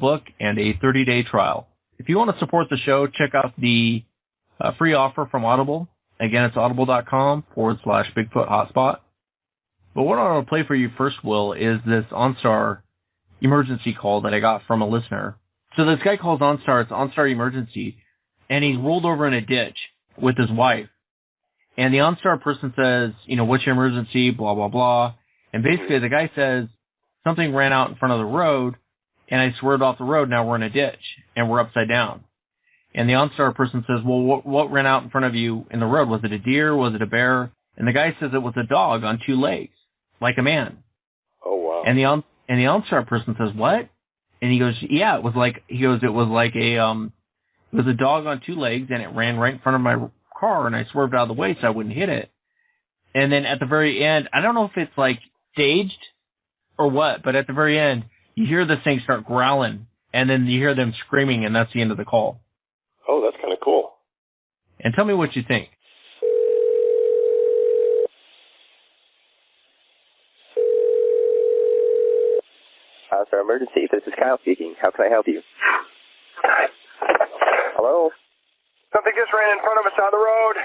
audiobook and a 30-day trial. If you want to support the show, check out the free offer from Audible. Again, it's audible.com/Bigfoot Hotspot. But what I want to play for you first, Will, is this OnStar emergency call that I got from a listener. So this guy calls OnStar, it's OnStar Emergency, and he's rolled over in a ditch with his wife. And the OnStar person says, what's your emergency, blah, blah, blah. And basically the guy says, something ran out in front of the road, and I swerved off the road, now we're in a ditch, and we're upside down. And the OnStar person says, well, what ran out in front of you in the road? Was it a deer? Was it a bear? And the guy says it was a dog on 2 legs, like a man. Oh, wow. And the OnStar person says, what? And he goes, yeah, it was like a dog on 2 legs, and it ran right in front of my car, and I swerved out of the way so I wouldn't hit it. And then at the very end, I don't know if it's like staged or what, but at the very end, you hear this thing start growling, and then you hear them screaming, and that's the end of the call. Oh, that's kind of cool. And tell me what you think. OnStar Emergency, this is Kyle speaking. How can I help you? Hello? Something just ran in front of us on the road.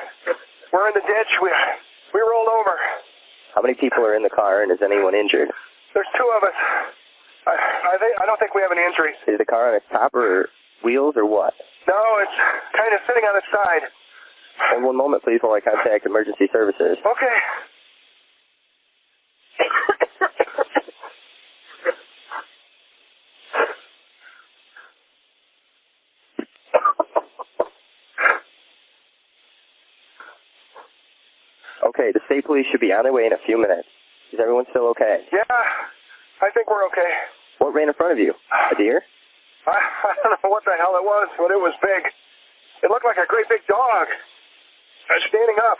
We're in the ditch. We rolled over. How many people are in the car, and is anyone injured? There's 2 of us. I don't think we have any injuries. Is the car on its top or wheels or what? No, it's kind of sitting on its side. Hold 1 moment, please, while I contact emergency services. Okay. Okay, the state police should be on their way in a few minutes. Is everyone still okay? Yeah, I think we're okay. What ran in front of you? A deer? I don't know what the hell it was, but it was big. It looked like a great big dog. Standing up.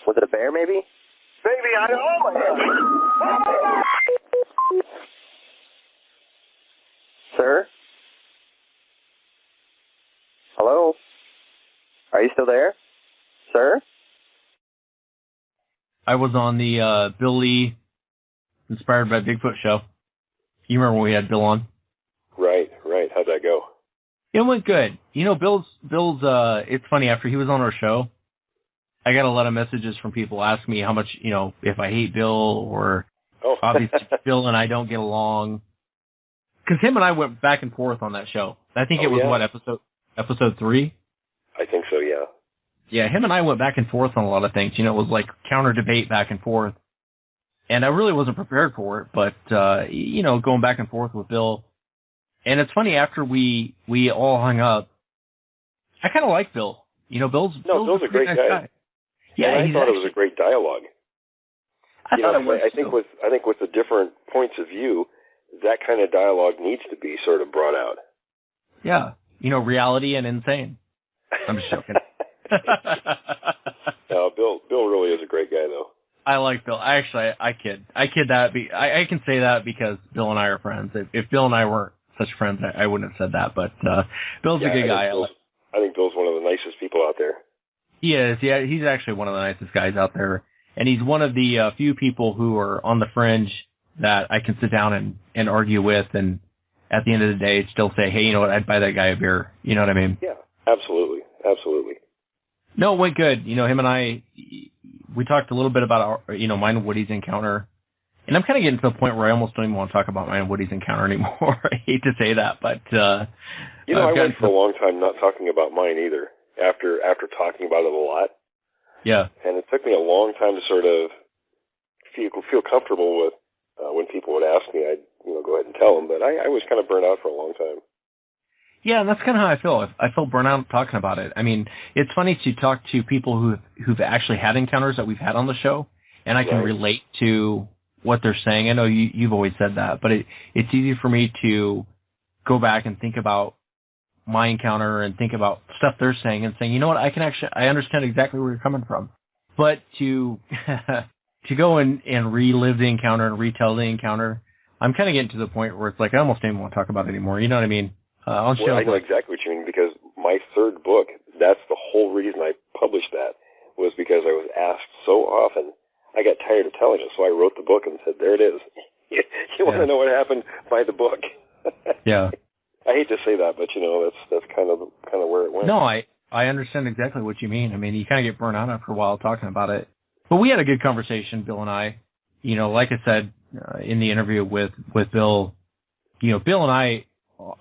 Was it a bear, maybe? Maybe, I don't know. Sir? Hello? Are you still there? Sir? I was on the Bill Lee Inspired by Bigfoot show. You remember when we had Bill on? Right. How'd that go? It went good. Bill's, it's funny, after he was on our show, I got a lot of messages from people asking me how much, if I hate Bill or obviously Bill and I don't get along. Because him and I went back and forth on that show. I think it was, episode 3? I think so, yeah. Yeah, him and I went back and forth on a lot of things. It was like counter debate back and forth. And I really wasn't prepared for it, but, going back and forth with Bill. And it's funny, after we all hung up, I kind of like Bill. Bill's a great guy. Yeah, and I thought it was a great dialogue. I thought it was. I think with the different points of view, that kind of dialogue needs to be sort of brought out. Yeah, reality and insane. I'm just joking. No, Bill really is a great guy, though. I like Bill. I kid. I kid that. I can say that because Bill and I are friends. If Bill and I weren't such friends, I wouldn't have said that. But Bill's a good guy. I think Bill's one of the nicest people out there. He is. Yeah, he's actually one of the nicest guys out there. And he's one of the few people who are on the fringe that I can sit down and argue with, and at the end of the day, still say, hey, you know what, I'd buy that guy a beer. You know what I mean? Yeah, absolutely. No, it went good. Him and I, we talked a little bit about our, mine and Woody's encounter. And I'm kind of getting to the point where I almost don't even want to talk about mine and Woody's encounter anymore. I hate to say that, but... I went for a long time not talking about mine either, after talking about it a lot. Yeah. And it took me a long time to sort of feel comfortable with when people would ask me, I'd go ahead and tell them. But I was kind of burnt out for a long time. Yeah, and that's kind of how I feel. I feel burnt out talking about it. I mean, it's funny to talk to people who've actually had encounters that we've had on the show, and I can relate to what they're saying. I know you've always said that, but it's easy for me to go back and think about my encounter and think about stuff they're saying and saying, you know what, I understand exactly where you're coming from. But to go and relive the encounter and retell the encounter, I'm kind of getting to the point where it's like I almost don't even want to talk about it anymore. You know what I mean? I know exactly what you mean, because my third book, that's the whole reason I published that, was because I was asked so often. I got tired of telling it, so I wrote the book and said, there it is. You want to know what happened? Buy the book. Yeah. I hate to say that, but that's kind of where it went. No, I understand exactly what you mean. I mean, you kind of get burnt out after a while talking about it. But we had a good conversation, Bill and I. Like I said in the interview with Bill, Bill and I,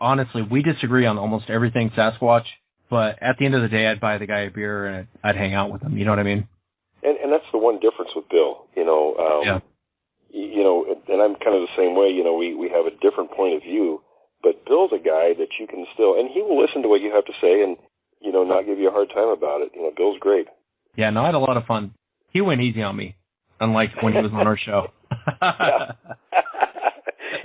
honestly, we disagree on almost everything Sasquatch. But at the end of the day, I'd buy the guy a beer and I'd hang out with him. You know what I mean? And that's the one difference with Bill. Yeah. And I'm kind of the same way. We have a different point of view. But Bill's a guy that you can still, and he will listen to what you have to say and, not give you a hard time about it. Bill's great. Yeah, no, I had a lot of fun. He went easy on me, unlike when he was on our show.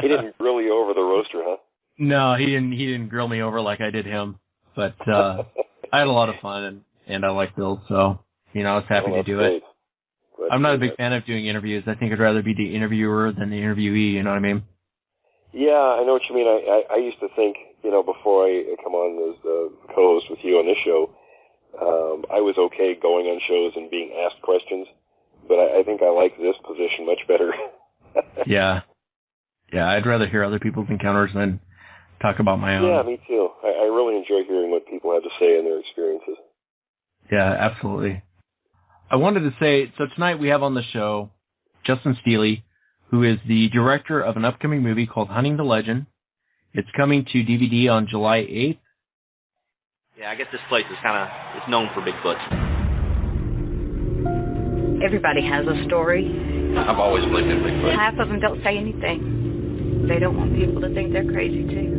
He didn't grill you over the roaster, huh? No, he didn't grill me over like I did him. But I had a lot of fun, and I like Bill, so, I was happy to do it. I'm not a big fan of doing interviews. I think I'd rather be the interviewer than the interviewee, you know what I mean? Yeah, I know what you mean. I used to think, before I come on as the co-host with you on this show, I was okay going on shows and being asked questions, but I think I like this position much better. Yeah, I'd rather hear other people's encounters than talk about my own. Yeah, me too. I really enjoy hearing what people have to say and their experiences. Yeah, absolutely. I wanted to say, so tonight we have on the show Justin Steele, who is the director of an upcoming movie called Hunting the Legend. It's coming to DVD on July 8th. Yeah, I guess this place is it's known for Bigfoot. Everybody has a story. I've always believed in Bigfoot. Half of them don't say anything. They don't want people to think they're crazy, too.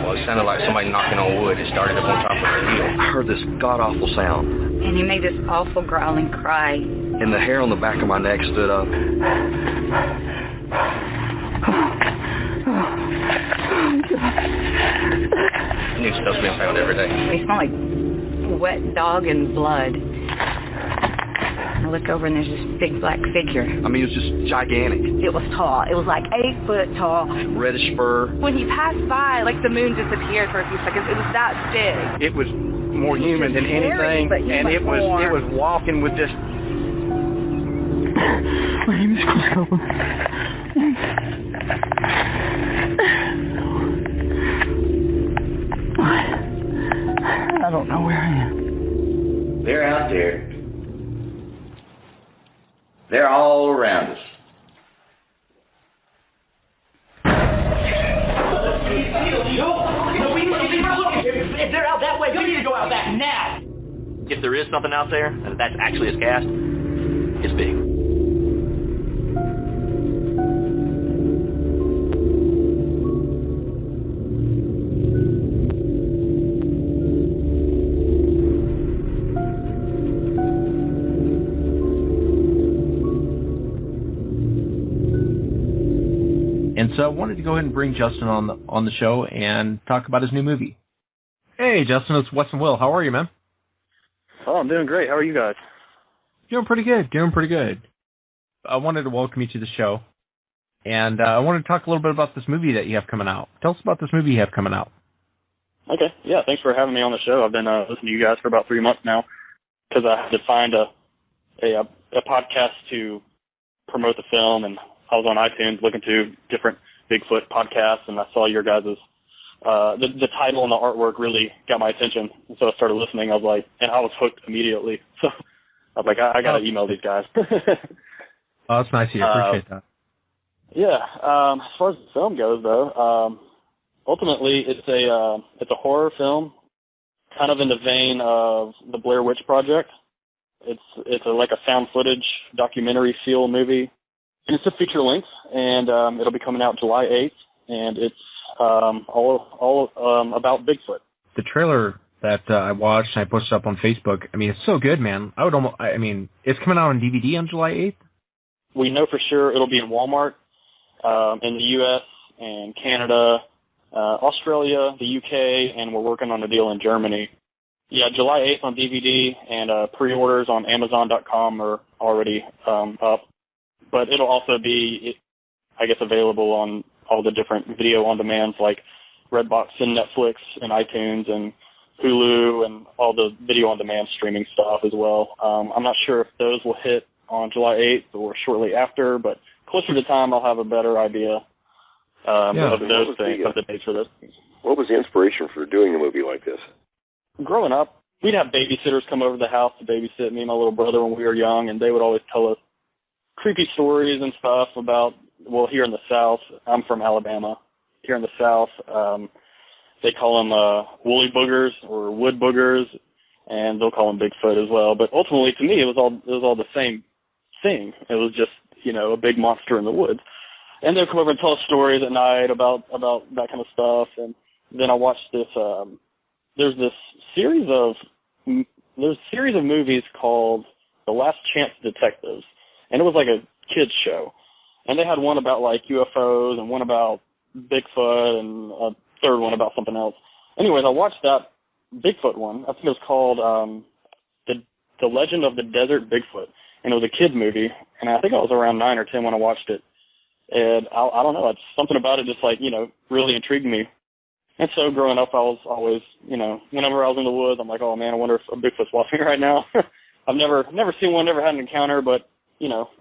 Well, it sounded like somebody knocking on wood. It started up on top of the hill. I heard this god-awful sound. And he made this awful growling cry. And the hair on the back of my neck stood up. New stuff's being found every day. They smell like wet dog and blood. I look over and there's this big black figure. I mean, it was just gigantic. It was tall. It was like 8 foot tall. Reddish fur. When he passed by, like the moon disappeared for a few seconds. It was that big. It was more human than anything, and it was walking with this. My name is Christopher. I don't know where I am. They're out there. They're all around us. If they're out that way, we need to go out back now. If there is something out there, and that's actually a cast, it's big. And so I wanted to go ahead and bring Justin on the show and talk about his new movie. Hey, Justin, it's Wes and Will. How are you, man? Oh, I'm doing great. How are you guys? Doing pretty good. I wanted to welcome you to the show, and I wanted to talk a little bit about this movie that you have coming out. Tell us about this movie you have coming out. Okay. Yeah, thanks for having me on the show. I've been listening to you guys for about 3 months now because I had to find a podcast to promote the film, and I was on iTunes looking to different Bigfoot podcasts, and I saw your guys' the title and the artwork really got my attention. And so I started listening. I was like, and I was hooked immediately. So I was like, I got to email these guys. Oh, that's nice of you. I appreciate that. Yeah. As far as the film goes, though, ultimately it's a horror film, kind of in the vein of the Blair Witch Project. It's like a found footage documentary feel movie. And it's a feature length, and it'll be coming out July 8th, and it's all about Bigfoot. The trailer that I watched and I posted up on Facebook, I mean, it's so good, man. It's coming out on DVD on July 8th? We know for sure it'll be in Walmart in the U.S. and Canada, Australia, the UK, and we're working on a deal in Germany. Yeah, July 8th on DVD, and pre-orders on Amazon.com are already up. But it'll also be, I guess, available on all the different video on demands like Redbox and Netflix and iTunes and Hulu and all the video on demand streaming stuff as well. I'm not sure if those will hit on July 8th or shortly after, but closer to time, I'll have a better idea of those things, of the dates for those things. What was the inspiration for doing a movie like this? Growing up, we'd have babysitters come over to the house to babysit me and my little brother when we were young, and they would always tell us creepy stories and stuff about, well, here in the South, I'm from Alabama. Here in the South, they call them woolly boogers or wood boogers, and they'll call them Bigfoot as well. But ultimately, to me, it was all the same thing. It was just, a big monster in the woods. And they'd come over and tell us stories at night about that kind of stuff. And then I watched this. There's a series of movies called The Last Chance Detectives, and it was like a kids show. And they had one about like UFOs and one about Bigfoot and a third one about something else. Anyways, I watched that Bigfoot one. I think it was called The Legend of the Desert Bigfoot, and it was a kids movie. And I think I was around 9 or 10 when I watched it. And I don't know, it's something about it just like, really intrigued me. And so growing up, I was always, whenever I was in the woods, I'm like, oh man, I wonder if a Bigfoot's watching right now. I've never seen one, never had an encounter, but,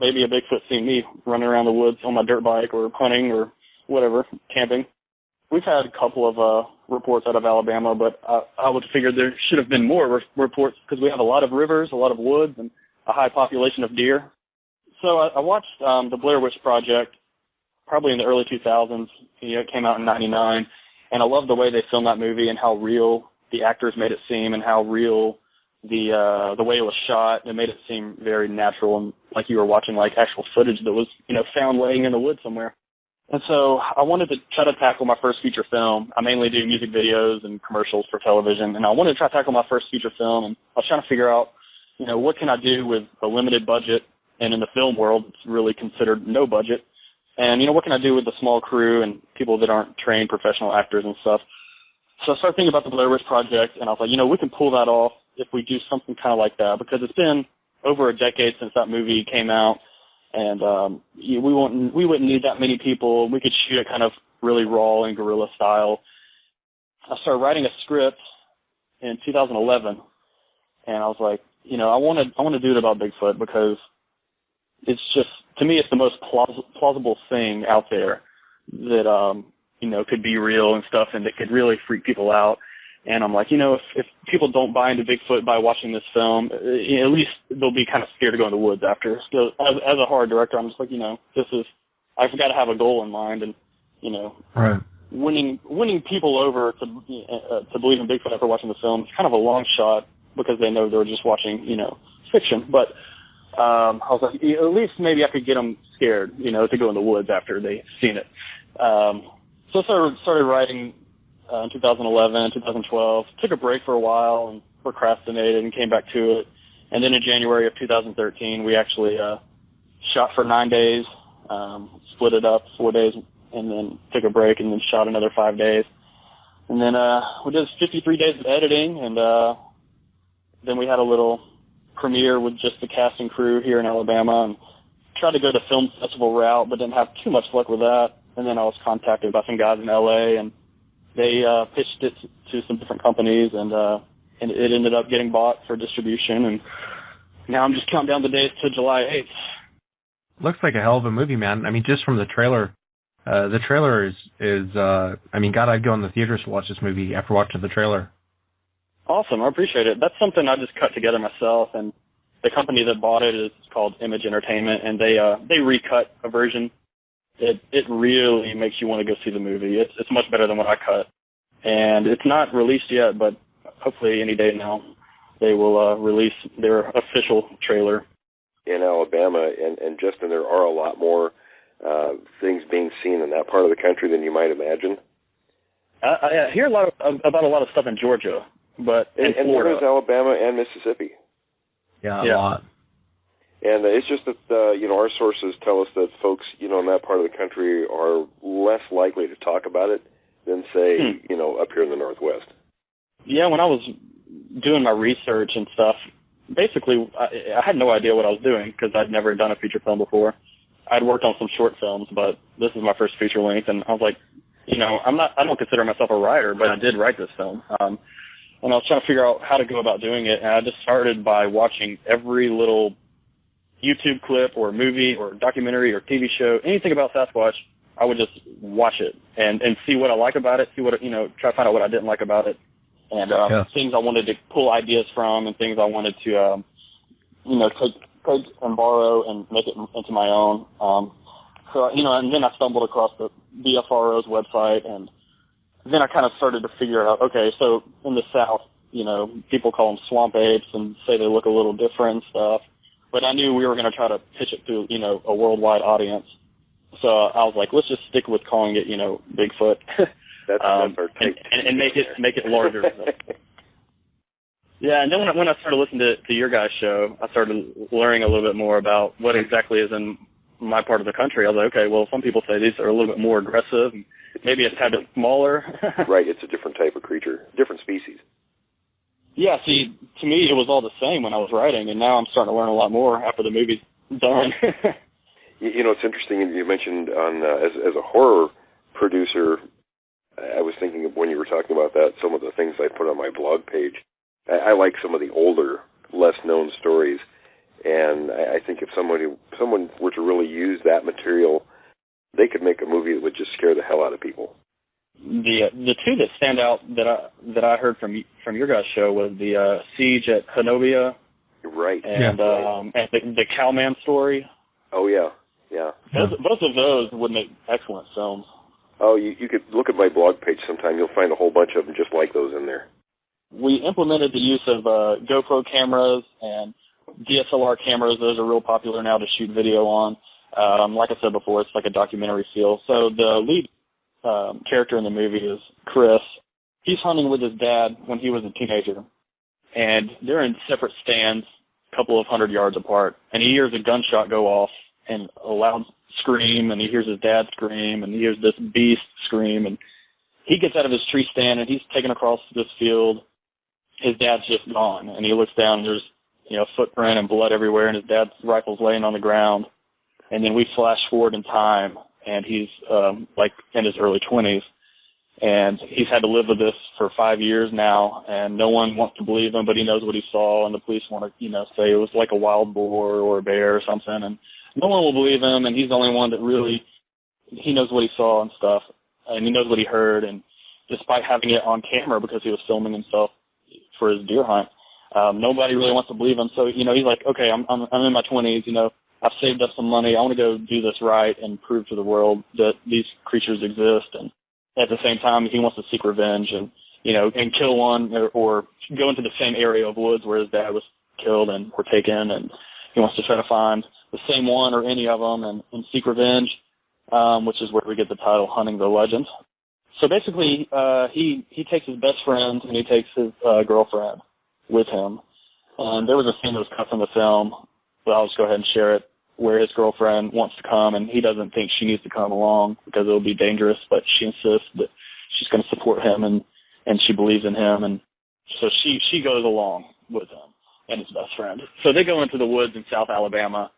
maybe a Bigfoot seen me running around the woods on my dirt bike or hunting or whatever, camping. We've had a couple of reports out of Alabama, but I would figure there should have been more reports because we have a lot of rivers, a lot of woods, and a high population of deer. So I watched the Blair Witch Project probably in the early 2000s. It came out in 99. And I love the way they filmed that movie and how real the actors made it seem and how real the way it was shot. It made it seem very natural and like you were watching like actual footage that was, found laying in the woods somewhere. And so I wanted to try to tackle my first feature film. I mainly do music videos and commercials for television. And I wanted to try to tackle my first feature film. And I was trying to figure out, what can I do with a limited budget? And in the film world, it's really considered no budget. And, what can I do with a small crew and people that aren't trained professional actors and stuff? So I started thinking about the Blair Witch Project, and I was like, we can pull that off if we do something kind of like that, because it's been over a decade since that movie came out, and we wouldn't need that many people. We could shoot it kind of really raw and guerrilla style. I started writing a script in 2011, and I was like, I want to do it about Bigfoot because it's just, to me, it's the most plausible thing out there that, could be real and stuff and that could really freak people out. And I'm like, if people don't buy into Bigfoot by watching this film, at least they'll be kind of scared to go in the woods after. So as a horror director, I'm just like, I've got to have a goal in mind and, right. winning people over to believe in Bigfoot after watching the film is kind of a long shot because they know they're just watching, fiction. But I was like, at least maybe I could get them scared, to go in the woods after they've seen it. So I started writing in 2011, 2012. Took a break for a while and procrastinated and came back to it. And then in January of 2013, we actually shot for 9 days, split it up 4 days, and then took a break and then shot another 5 days. And then we did 53 days of editing, and then we had a little premiere with just the cast and crew here in Alabama and tried to go the film festival route, but didn't have too much luck with that. And then I was contacted by some guys in LA, and they pitched it to some different companies, and it ended up getting bought for distribution. And now I'm just counting down the days to July 8th. Looks like a hell of a movie, man. I mean, just from the trailer is God, I'd go in the theaters to watch this movie after watching the trailer. Awesome. I appreciate it. That's something I just cut together myself, and the company that bought it is called Image Entertainment, and they recut a version. It really makes you want to go see the movie. It's much better than what I cut. And it's not released yet, but hopefully any day now they will release their official trailer. In Alabama and Justin, there are a lot more things being seen in that part of the country than you might imagine. I hear about a lot of stuff in Georgia, but in Florida. There's Alabama and Mississippi. Yeah, a lot. And it's just that, our sources tell us that folks, in that part of the country are less likely to talk about it than, say, up here in the Northwest. Yeah, when I was doing my research and stuff, basically I had no idea what I was doing because I'd never done a feature film before. I'd worked on some short films, but this is my first feature length, and I was like, I don't consider myself a writer, but I did write this film. And I was trying to figure out how to go about doing it, and I just started by watching every little YouTube clip or movie or documentary or TV show, anything about Sasquatch, I would just watch it and see what I like about it, see what, try to find out what I didn't like about it, and things I wanted to pull ideas from and things I wanted to, take and borrow and make it into my own. And then I stumbled across the BFRO's website, and then I kind of started to figure out, okay, so in the South, people call them swamp apes and say they look a little different and stuff, but I knew we were going to try to pitch it to, a worldwide audience. So I was like, let's just stick with calling it, Bigfoot. That's our take. And make it larger. Yeah, and then when I started listening to your guys' show, I started learning a little bit more about what exactly is in my part of the country. I was like, okay, well, some people say these are a little bit more aggressive. Maybe it's a tad bit smaller. Right, it's a different type of creature, different species. Yeah, see, to me, it was all the same when I was writing, and now I'm starting to learn a lot more after the movie's done. It's interesting. You mentioned on as a horror producer, I was thinking of when you were talking about that, some of the things I put on my blog page. I like some of the older, less-known stories, and I think if someone were to really use that material, they could make a movie that would just scare the hell out of people. The two that stand out that I heard from your guys' show was the Siege at Hanobia, right? And the Cowman story. Oh yeah. Both of those would make excellent films. Oh, you could look at my blog page sometime. You'll find a whole bunch of them just like those in there. We implemented the use of GoPro cameras and DSLR cameras. Those are real popular now to shoot video on. Like I said before, it's like a documentary feel. So the lead character in the movie is Chris. He's hunting with his dad when he was a teenager, and they're in separate stands a couple of 100 yards apart, and he hears a gunshot go off and a loud scream, and he hears his dad scream, and he hears this beast scream, and he gets out of his tree stand, and he's taken across this field. His dad's just gone, and he looks down, and there's footprint and blood everywhere, and his dad's rifle's laying on the ground. And then we flash forward in time, and he's in his early 20s, and he's had to live with this for 5 years now, and no one wants to believe him, but he knows what he saw, and the police want to say it was like a wild boar or a bear or something, and no one will believe him, and he's the only one that really, he knows what he saw and stuff, and he knows what he heard, and despite having it on camera because he was filming himself for his deer hunt, nobody really wants to believe him. So, he's like, okay, I'm in my 20s, I've saved up some money. I want to go do this right and prove to the world that these creatures exist. And at the same time, he wants to seek revenge and kill one or go into the same area of woods where his dad was killed and were taken. And he wants to try to find the same one or any of them and seek revenge, which is where we get the title Hunting the Legend. So basically, he takes his best friend and he takes his girlfriend with him. And there was a scene that was cut from the film, but I'll just go ahead and share it, where his girlfriend wants to come, and he doesn't think she needs to come along because it'll be dangerous, but she insists that she's going to support him, and she believes in him, and so she goes along with him and his best friend. So they go into the woods in South Alabama,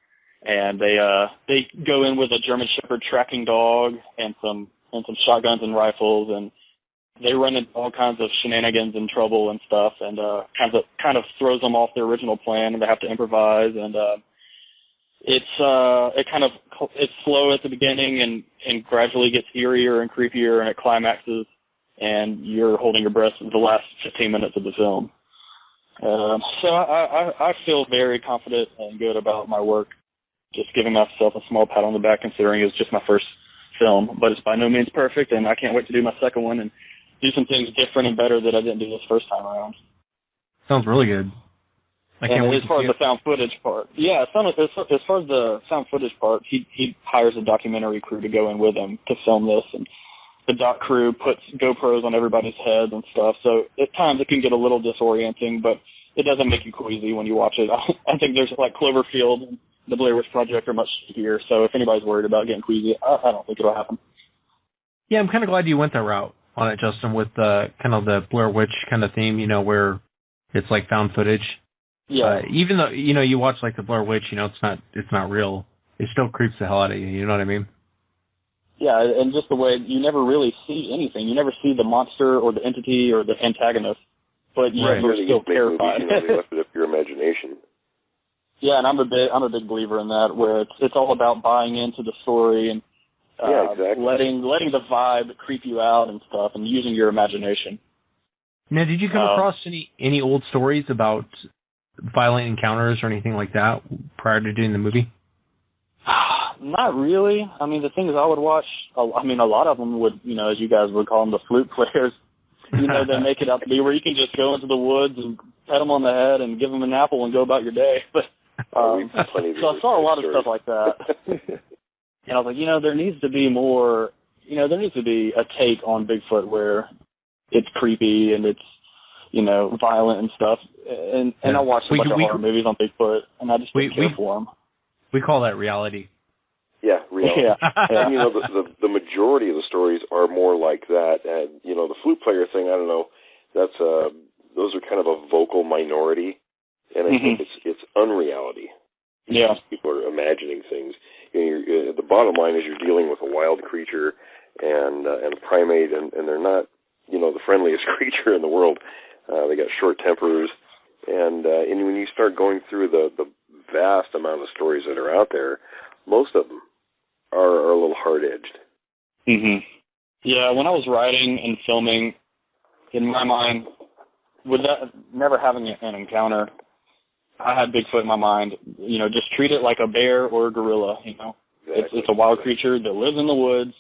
and they go in with a German Shepherd tracking dog and some shotguns and rifles, and they run into all kinds of shenanigans and trouble and stuff, and kind of throws them off their original plan, and they have to improvise. And it's slow at the beginning and gradually gets eerier and creepier, and it climaxes, and you're holding your breath for the last 15 minutes of the film. So I feel very confident and good about my work. Just giving myself a small pat on the back, considering it was just my first film, but it's by no means perfect, and I can't wait to do my second one and do some things different and better that I didn't do this first time around. Sounds really good. I can't wait as far as the found footage part, as far as the found footage part, he hires a documentary crew to go in with him to film this, and the doc crew puts GoPros on everybody's heads and stuff. So at times it can get a little disorienting, but it doesn't make you queasy when you watch it. I think there's like Cloverfield and the Blair Witch Project are much easier. So if anybody's worried about getting queasy, I don't think it'll happen. Yeah, I'm kind of glad you went that route on it, Justin, with the kind of the Blair Witch kind of theme, where it's like found footage. Yeah. Even though, you watch like the Blair Witch, it's not real. It still creeps the hell out of you. You know what I mean? Yeah, and just the way you never really see anything. You never see the monster or the entity or the antagonist, but you're still terrified. They left it up to your imagination. Yeah, and I'm a big believer in that, where it's all about buying into the story and exactly. letting the vibe creep you out and stuff, and using your imagination. Now, did you come across any old stories about violent encounters or anything like that prior to doing the movie? Not really. I mean, the thing is, I would watch. A lot of them would, as you guys would call them, the flute players. They make it out to be where you can just go into the woods and pet them on the head and give them an apple and go about your day. But so I saw a lot of stuff like that. And I was like, there needs to be more. There needs to be a take on Bigfoot where it's creepy and it's, violent and stuff. And I watched a bunch of horror movies on Bigfoot, and I just didn't care for them. We call that reality. Yeah, reality. Yeah. And, the majority of the stories are more like that. And, the flute player thing, I don't know, that's those are kind of a vocal minority, and I think it's unreality. Yeah. People are imagining things. The bottom line is you're dealing with a wild creature and a primate, and they're not, the friendliest creature in the world. They got short tempers, and when you start going through the vast amount of stories that are out there, most of them are a little hard-edged. Yeah, when I was writing and filming, in my mind, with that never having an encounter, I had Bigfoot in my mind. Just treat it like a bear or a gorilla. Exactly. It's a wild creature that lives in the woods.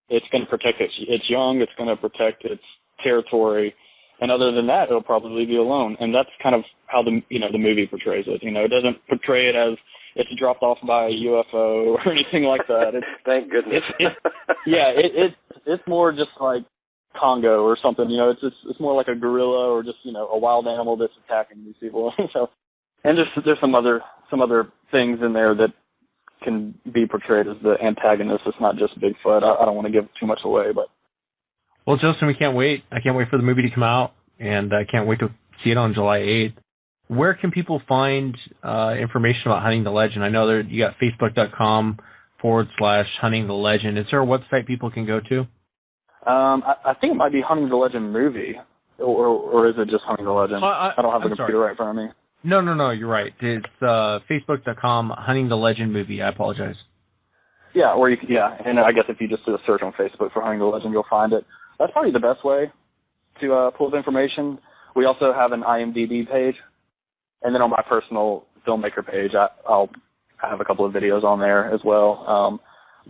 It's going to protect its young. It's going to protect its territory. And other than that, it'll probably leave you alone. And that's kind of how the movie portrays it. It doesn't portray it as it's dropped off by a UFO or anything like that. Thank goodness. It's more just like Congo or something. It's more like a gorilla or just a wild animal that's attacking these people. And there's some other things in there that can be portrayed as the antagonist. It's not just Bigfoot. I don't want to give too much away, but. Well, Justin, we can't wait. I can't wait for the movie to come out, and I can't wait to see it on July 8th. Where can people find information about Hunting the Legend? I know that you got Facebook.com/Hunting the Legend. Is there a website people can go to? I think it might be Hunting the Legend movie, or is it just Hunting the Legend? I don't have the computer right in front of me. No, you're right. It's Facebook.com/Hunting the Legend movie. I apologize. Yeah, and I guess if you just do a search on Facebook for Hunting the Legend, you'll find it. That's probably the best way to pull up information. We also have an IMDb page, and then on my personal filmmaker page, I'll have a couple of videos on there as well.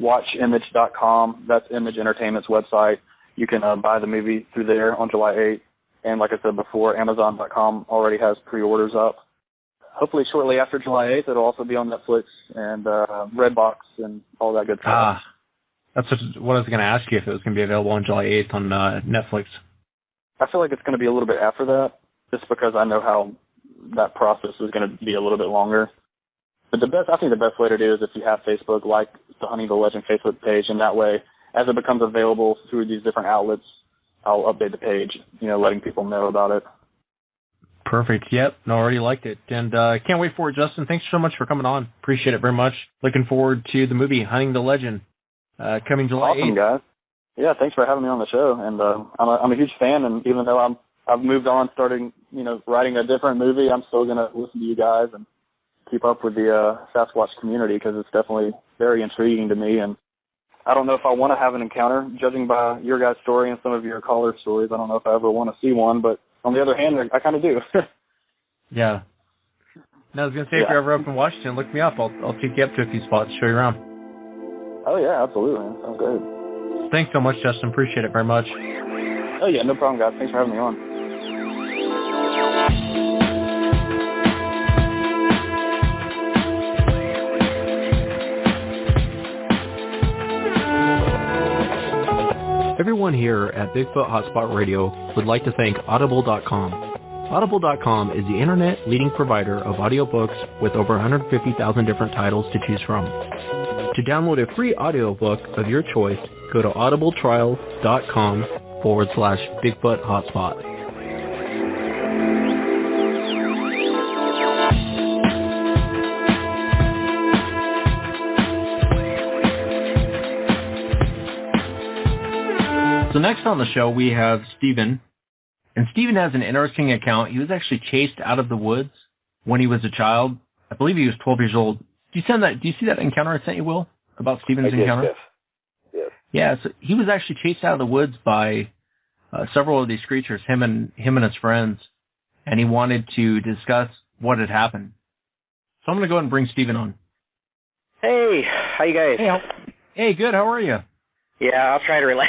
Watchimage.com, that's Image Entertainment's website. You can buy the movie through there on July 8th. And like I said before, Amazon.com already has pre-orders up. Hopefully shortly after July 8th, it'll also be on Netflix and Redbox and all that good stuff. That's what I was going to ask you, if it was going to be available on July 8th on Netflix. I feel like it's going to be a little bit after that, just because I know how that process is going to be a little bit longer. But I think the best way to do is if you have Facebook, like the Hunting the Legend Facebook page, and that way, as it becomes available through these different outlets, I'll update the page, letting people know about it. Perfect. Yep. I already liked it. And can't wait for it, Justin. Thanks so much for coming on. Appreciate it very much. Looking forward to the movie, Hunting the Legend, coming July 8th. Awesome, guys. Yeah, thanks for having me on the show. And I'm a huge fan, and even though I've moved on, starting, writing a different movie, I'm still going to listen to you guys and keep up with the Sasquatch community, because it's definitely very intriguing to me. And I don't know if I want to have an encounter, judging by your guys' story and some of your caller stories. I don't know if I ever want to see one, but on the other hand, I kind of do. Yeah. No, I was going to say, if you're ever up in Washington, look me up. I'll take you up to a few spots, show you around. Oh, yeah, absolutely. Sounds great. Thanks so much, Justin. Appreciate it very much. Oh, yeah, no problem, guys. Thanks for having me on. Everyone here at Bigfoot Hotspot Radio would like to thank Audible.com. Audible.com is the internet leading provider of audiobooks with over 150,000 different titles to choose from. To download a free audiobook of your choice, go to audibletrial.com/Bigfoot Hotspot. So next on the show, we have Steven. And Steven has an interesting account. He was actually chased out of the woods when he was a child I believe he was 12 years old. Do you see that encounter I sent you, Will, about Stephen's encounter? Yes. Yeah, so he was actually chased out of the woods by several of these creatures, him and his friends, and he wanted to discuss what had happened. So I'm going to go ahead and bring Stephen on. Hey, how you guys? Hey, good. How are you? Yeah, I'll try to relate.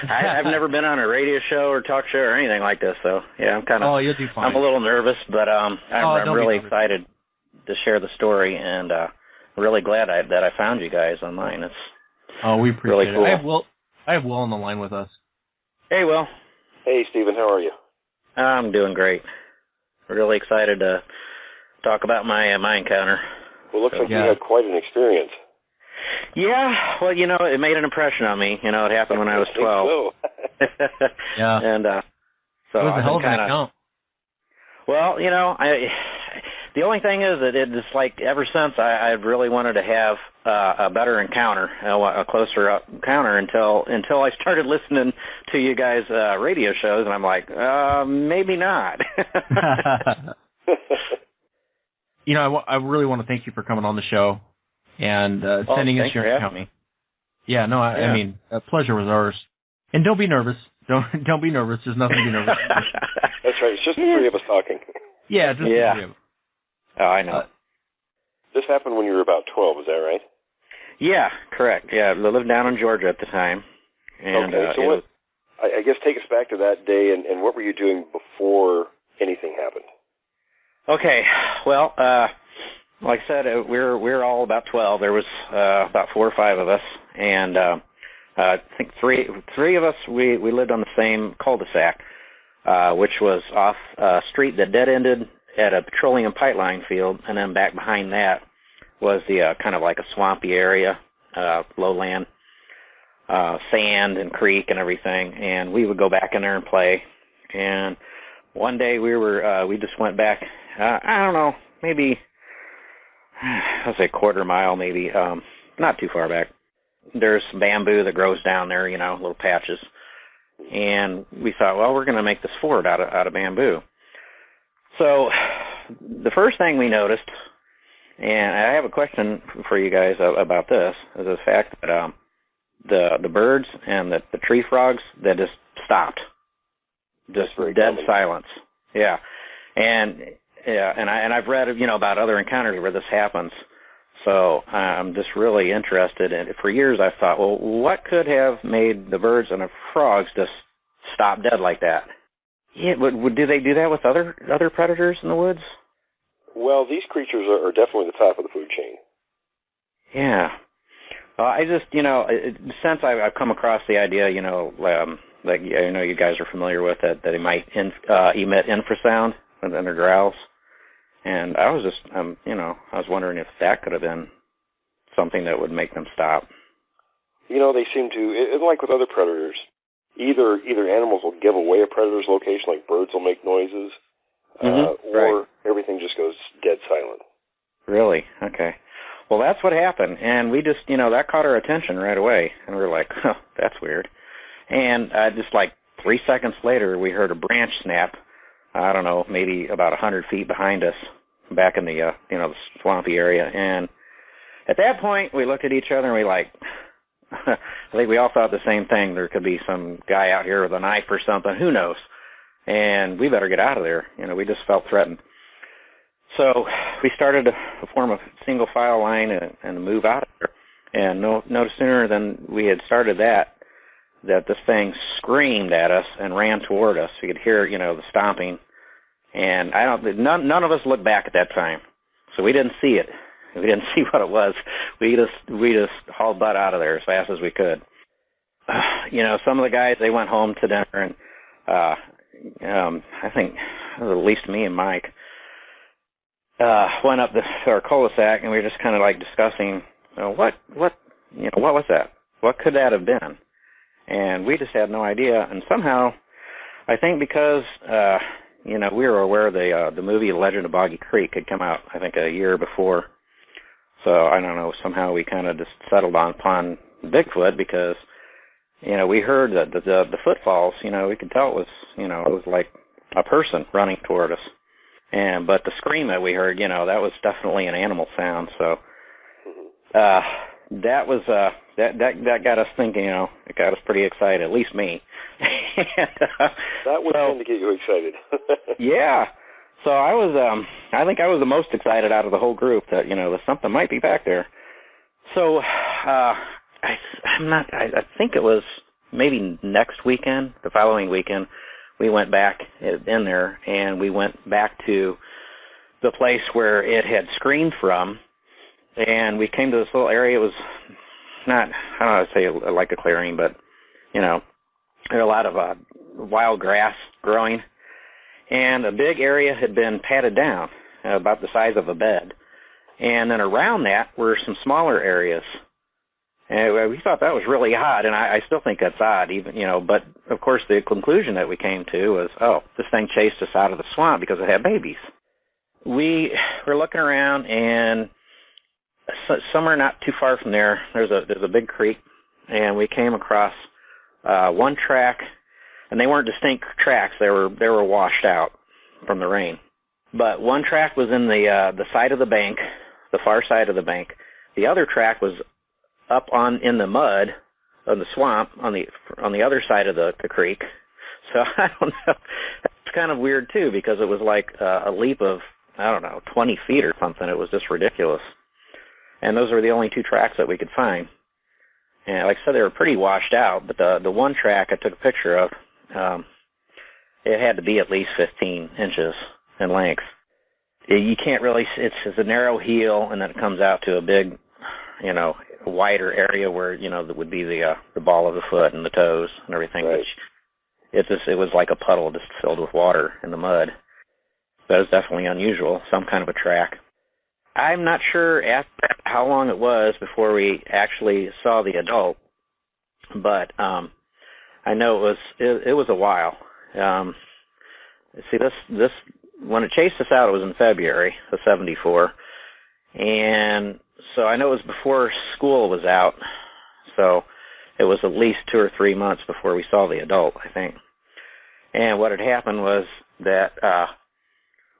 I've never been on a radio show or talk show or anything like this, so yeah, I'm kind of. Oh, you'll do fine. I'm a little nervous, but I'm really excited to share the story, and really glad that I found you guys online. It's we appreciate really cool. it. I have Will on the line with us. Hey, Will. Hey, Stephen. How are you? I'm doing great. Really excited to talk about my encounter. Well, looks like you had quite an experience. Yeah, well, it made an impression on me. It happened when I was 12. So. Yeah. And so it was a hell of an account. Well, the only thing is that it's like ever since I've really wanted to have a better encounter, a closer up encounter until I started listening to you guys' radio shows, and I'm like, maybe not. I really want to thank you for coming on the show and sending us your encounter. Yeah, no, I mean, a pleasure was ours. And don't be nervous. Don't be nervous. There's nothing to be nervous about. That's right. It's just the three of us talking. Yeah, just the three of us. Oh, I know. This happened when you were about 12, is that right? Yeah, correct. Yeah, I lived down in Georgia at the time. And, okay, so I guess take us back to that day, and what were you doing before anything happened? Okay, well, like I said, we're all about 12. There was about 4 or 5 of us, and I think three of us, we lived on the same cul-de-sac, which was off a street that dead-ended at a petroleum pipeline field, and then back behind that was the kind of like a swampy area, lowland, sand and creek and everything, and we would go back in there and play. And one day we just went back, I don't know, maybe, I'll say a quarter mile maybe, not too far back. There's bamboo that grows down there, little patches. And we thought, well, we're going to make this fort out of bamboo. So the first thing we noticed, and I have a question for you guys about this, is the fact that the birds and the tree frogs, that just stopped. Just dead silence. Yeah. And I've read, about other encounters where this happens. So I'm just really interested. And for years I've thought, well, what could have made the birds and the frogs just stop dead like that? Yeah, do they do that with other predators in the woods? Well, these creatures are definitely the top of the food chain. Yeah. I just, since I've come across the idea, like I know you guys are familiar with it, that it might emit infrasound in their growls. And I was just, I was wondering if that could have been something that would make them stop. They seem to, like with other predators, either animals will give away a predator's location, like birds will make noises, or everything just goes dead silent. Really? Okay. Well, that's what happened, and we just, that caught our attention right away, and we were like, huh, that's weird. And just like 3 seconds later, we heard a branch snap, I don't know, maybe about 100 feet behind us, back in the, the swampy area. And at that point, we looked at each other and we I think we all thought the same thing. There could be some guy out here with a knife or something. Who knows? And we better get out of there. We just felt threatened. So we started to form a single file line and move out of there. And no sooner than we had started that this thing screamed at us and ran toward us. We could hear, the stomping. And none of us looked back at that time. So we didn't see it. We didn't see what it was. We just hauled butt out of there as fast as we could. Some of the guys, they went home to dinner, and I think it was at least me and Mike went up our cul-de-sac, and we were just kind of like discussing, what was that? What could that have been? And we just had no idea. And somehow, I think because we were aware the movie Legend of Boggy Creek had come out, I think, a year before. So I don't know. Somehow we kind of just settled upon Bigfoot because, we heard the footfalls. We could tell it was like a person running toward us. But the scream that we heard, that was definitely an animal sound. So that was that got us thinking. It got us pretty excited, at least me. That would tend to get you excited. Yeah. So I think I was the most excited out of the whole group that that something might be back there. So I think it was maybe next weekend, the following weekend, we went back in there and we went back to the place where it had screamed from, and we came to this little area. It was not, I don't know how to say like a clearing, but there were a lot of wild grass growing, and a big area had been patted down, about the size of a bed. And then around that were some smaller areas. And we thought that was really odd, and I still think that's odd, even, but of course the conclusion that we came to was, this thing chased us out of the swamp because it had babies. We were looking around, and somewhere not too far from there, there's a big creek, and we came across one track, and they weren't distinct tracks. They were washed out from the rain. But one track was in the side of the bank, the far side of the bank. The other track was up in the mud of the swamp on the other side of the creek. So I don't know. It's kind of weird too, because it was like a leap of, 20 feet or something. It was just ridiculous. And those were the only two tracks that we could find. And like I said, they were pretty washed out, but the one track I took a picture of, it had to be at least 15 inches in length. You can't really, it's a narrow heel, and then it comes out to a big, wider area where, that would be the ball of the foot and the toes and everything. Right. It was like a puddle just filled with water in the mud. That was definitely unusual, some kind of a track. I'm not sure how long it was before we actually saw the adult, but I know it was a while. See, this when it chased us out, it was in February of '74, and so I know it was before school was out, so it was at least 2 or 3 months before we saw the adult, I think. And what had happened was that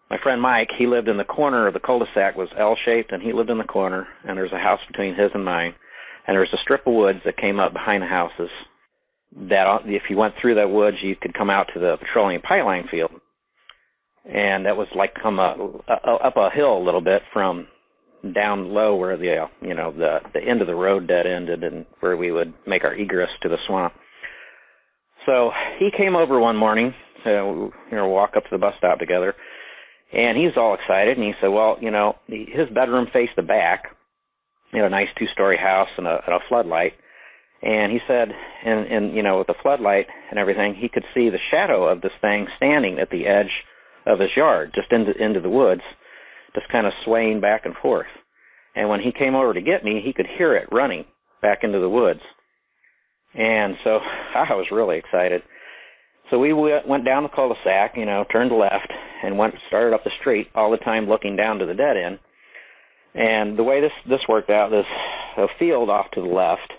my friend Mike, he lived in the corner of the cul-de-sac, was L-shaped, and he lived in the corner, and there's a house between his and mine, and there was a strip of woods that came up behind the houses that if you went through that woods, you could come out to the petroleum pipeline field. And that was like come up a hill a little bit from down low where the end of the road dead ended and where we would make our egress to the swamp. So he came over one morning, walk up to the bus stop together, and he's all excited, and he said, well, his bedroom faced the back, a nice 2-story house and a floodlight. And he said, and with the floodlight and everything, he could see the shadow of this thing standing at the edge of his yard, just into the woods, just kind of swaying back and forth. And when he came over to get me, he could hear it running back into the woods. And so I was really excited. So we went down the cul-de-sac, turned left, and started up the street, all the time looking down to the dead end. And the way this worked out, there's a field off to the left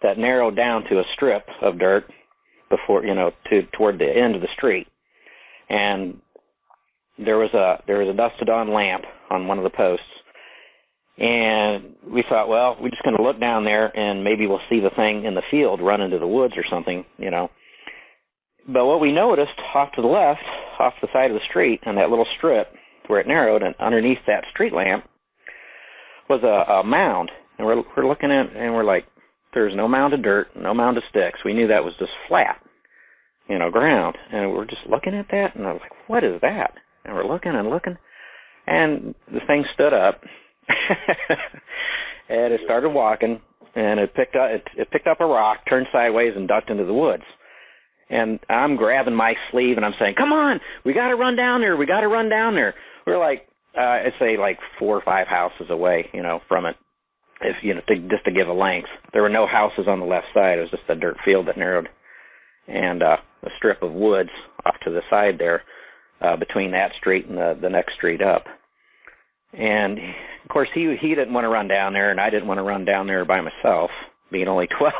that narrowed down to a strip of dirt before, toward the end of the street. And there was a dusted-on lamp on one of the posts. And we thought, well, we're just going to look down there, and maybe we'll see the thing in the field run into the woods or something, But what we noticed off to the left, off the side of the street, and that little strip where it narrowed, and underneath that street lamp was a mound. And we're looking at it, and we're like, there's no mound of dirt, no mound of sticks. We knew that was just flat, ground. And we're just looking at that, and I was like, what is that? And we're looking and looking, and the thing stood up, and it started walking, and it picked up a rock, turned sideways, and ducked into the woods. And I'm grabbing Mike's sleeve, and I'm saying, come on, we got to run down there. We got to run down there. We're like, I'd say like 4 or 5 houses away, from it, if just to give a length. There were no houses on the left side. It was just a dirt field that narrowed, and a strip of woods off to the side there, between that street and the next street up. And of course, he didn't want to run down there, and I didn't want to run down there by myself, being only 12.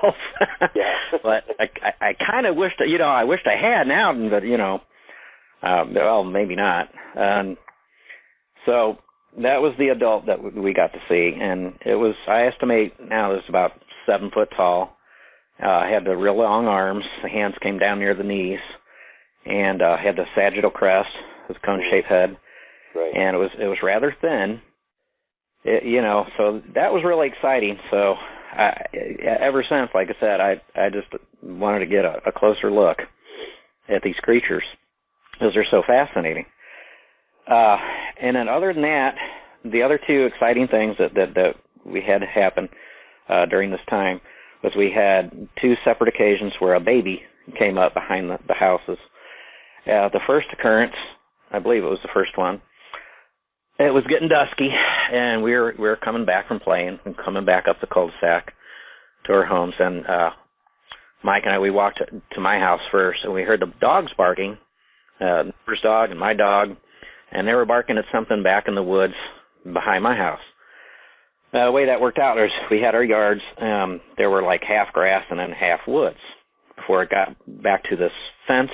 Yeah. But I kind of wished, I wished I had now, but well, maybe not. So that was the adult that we got to see, and it was, I estimate now, it was about 7 foot tall. Had the real long arms. The hands came down near the knees, and had the sagittal crest, his cone-shaped head, right. And it was rather thin. So that was really exciting. So ever since, like I said, I just wanted to get a closer look at these creatures because they're so fascinating. And then other than that, the other two exciting things that we had happen during this time was we had 2 separate occasions where a baby came up behind the houses. The first occurrence, I believe it was the first one, it was getting dusky, and we were coming back from playing and coming back up the cul-de-sac to our homes, and Mike and I, we walked to my house first, and we heard the dogs barking, neighbor's dog and my dog, and they were barking at something back in the woods behind my house. The way that worked out is we had our yards, there were like half grass and then half woods before it got back to this fence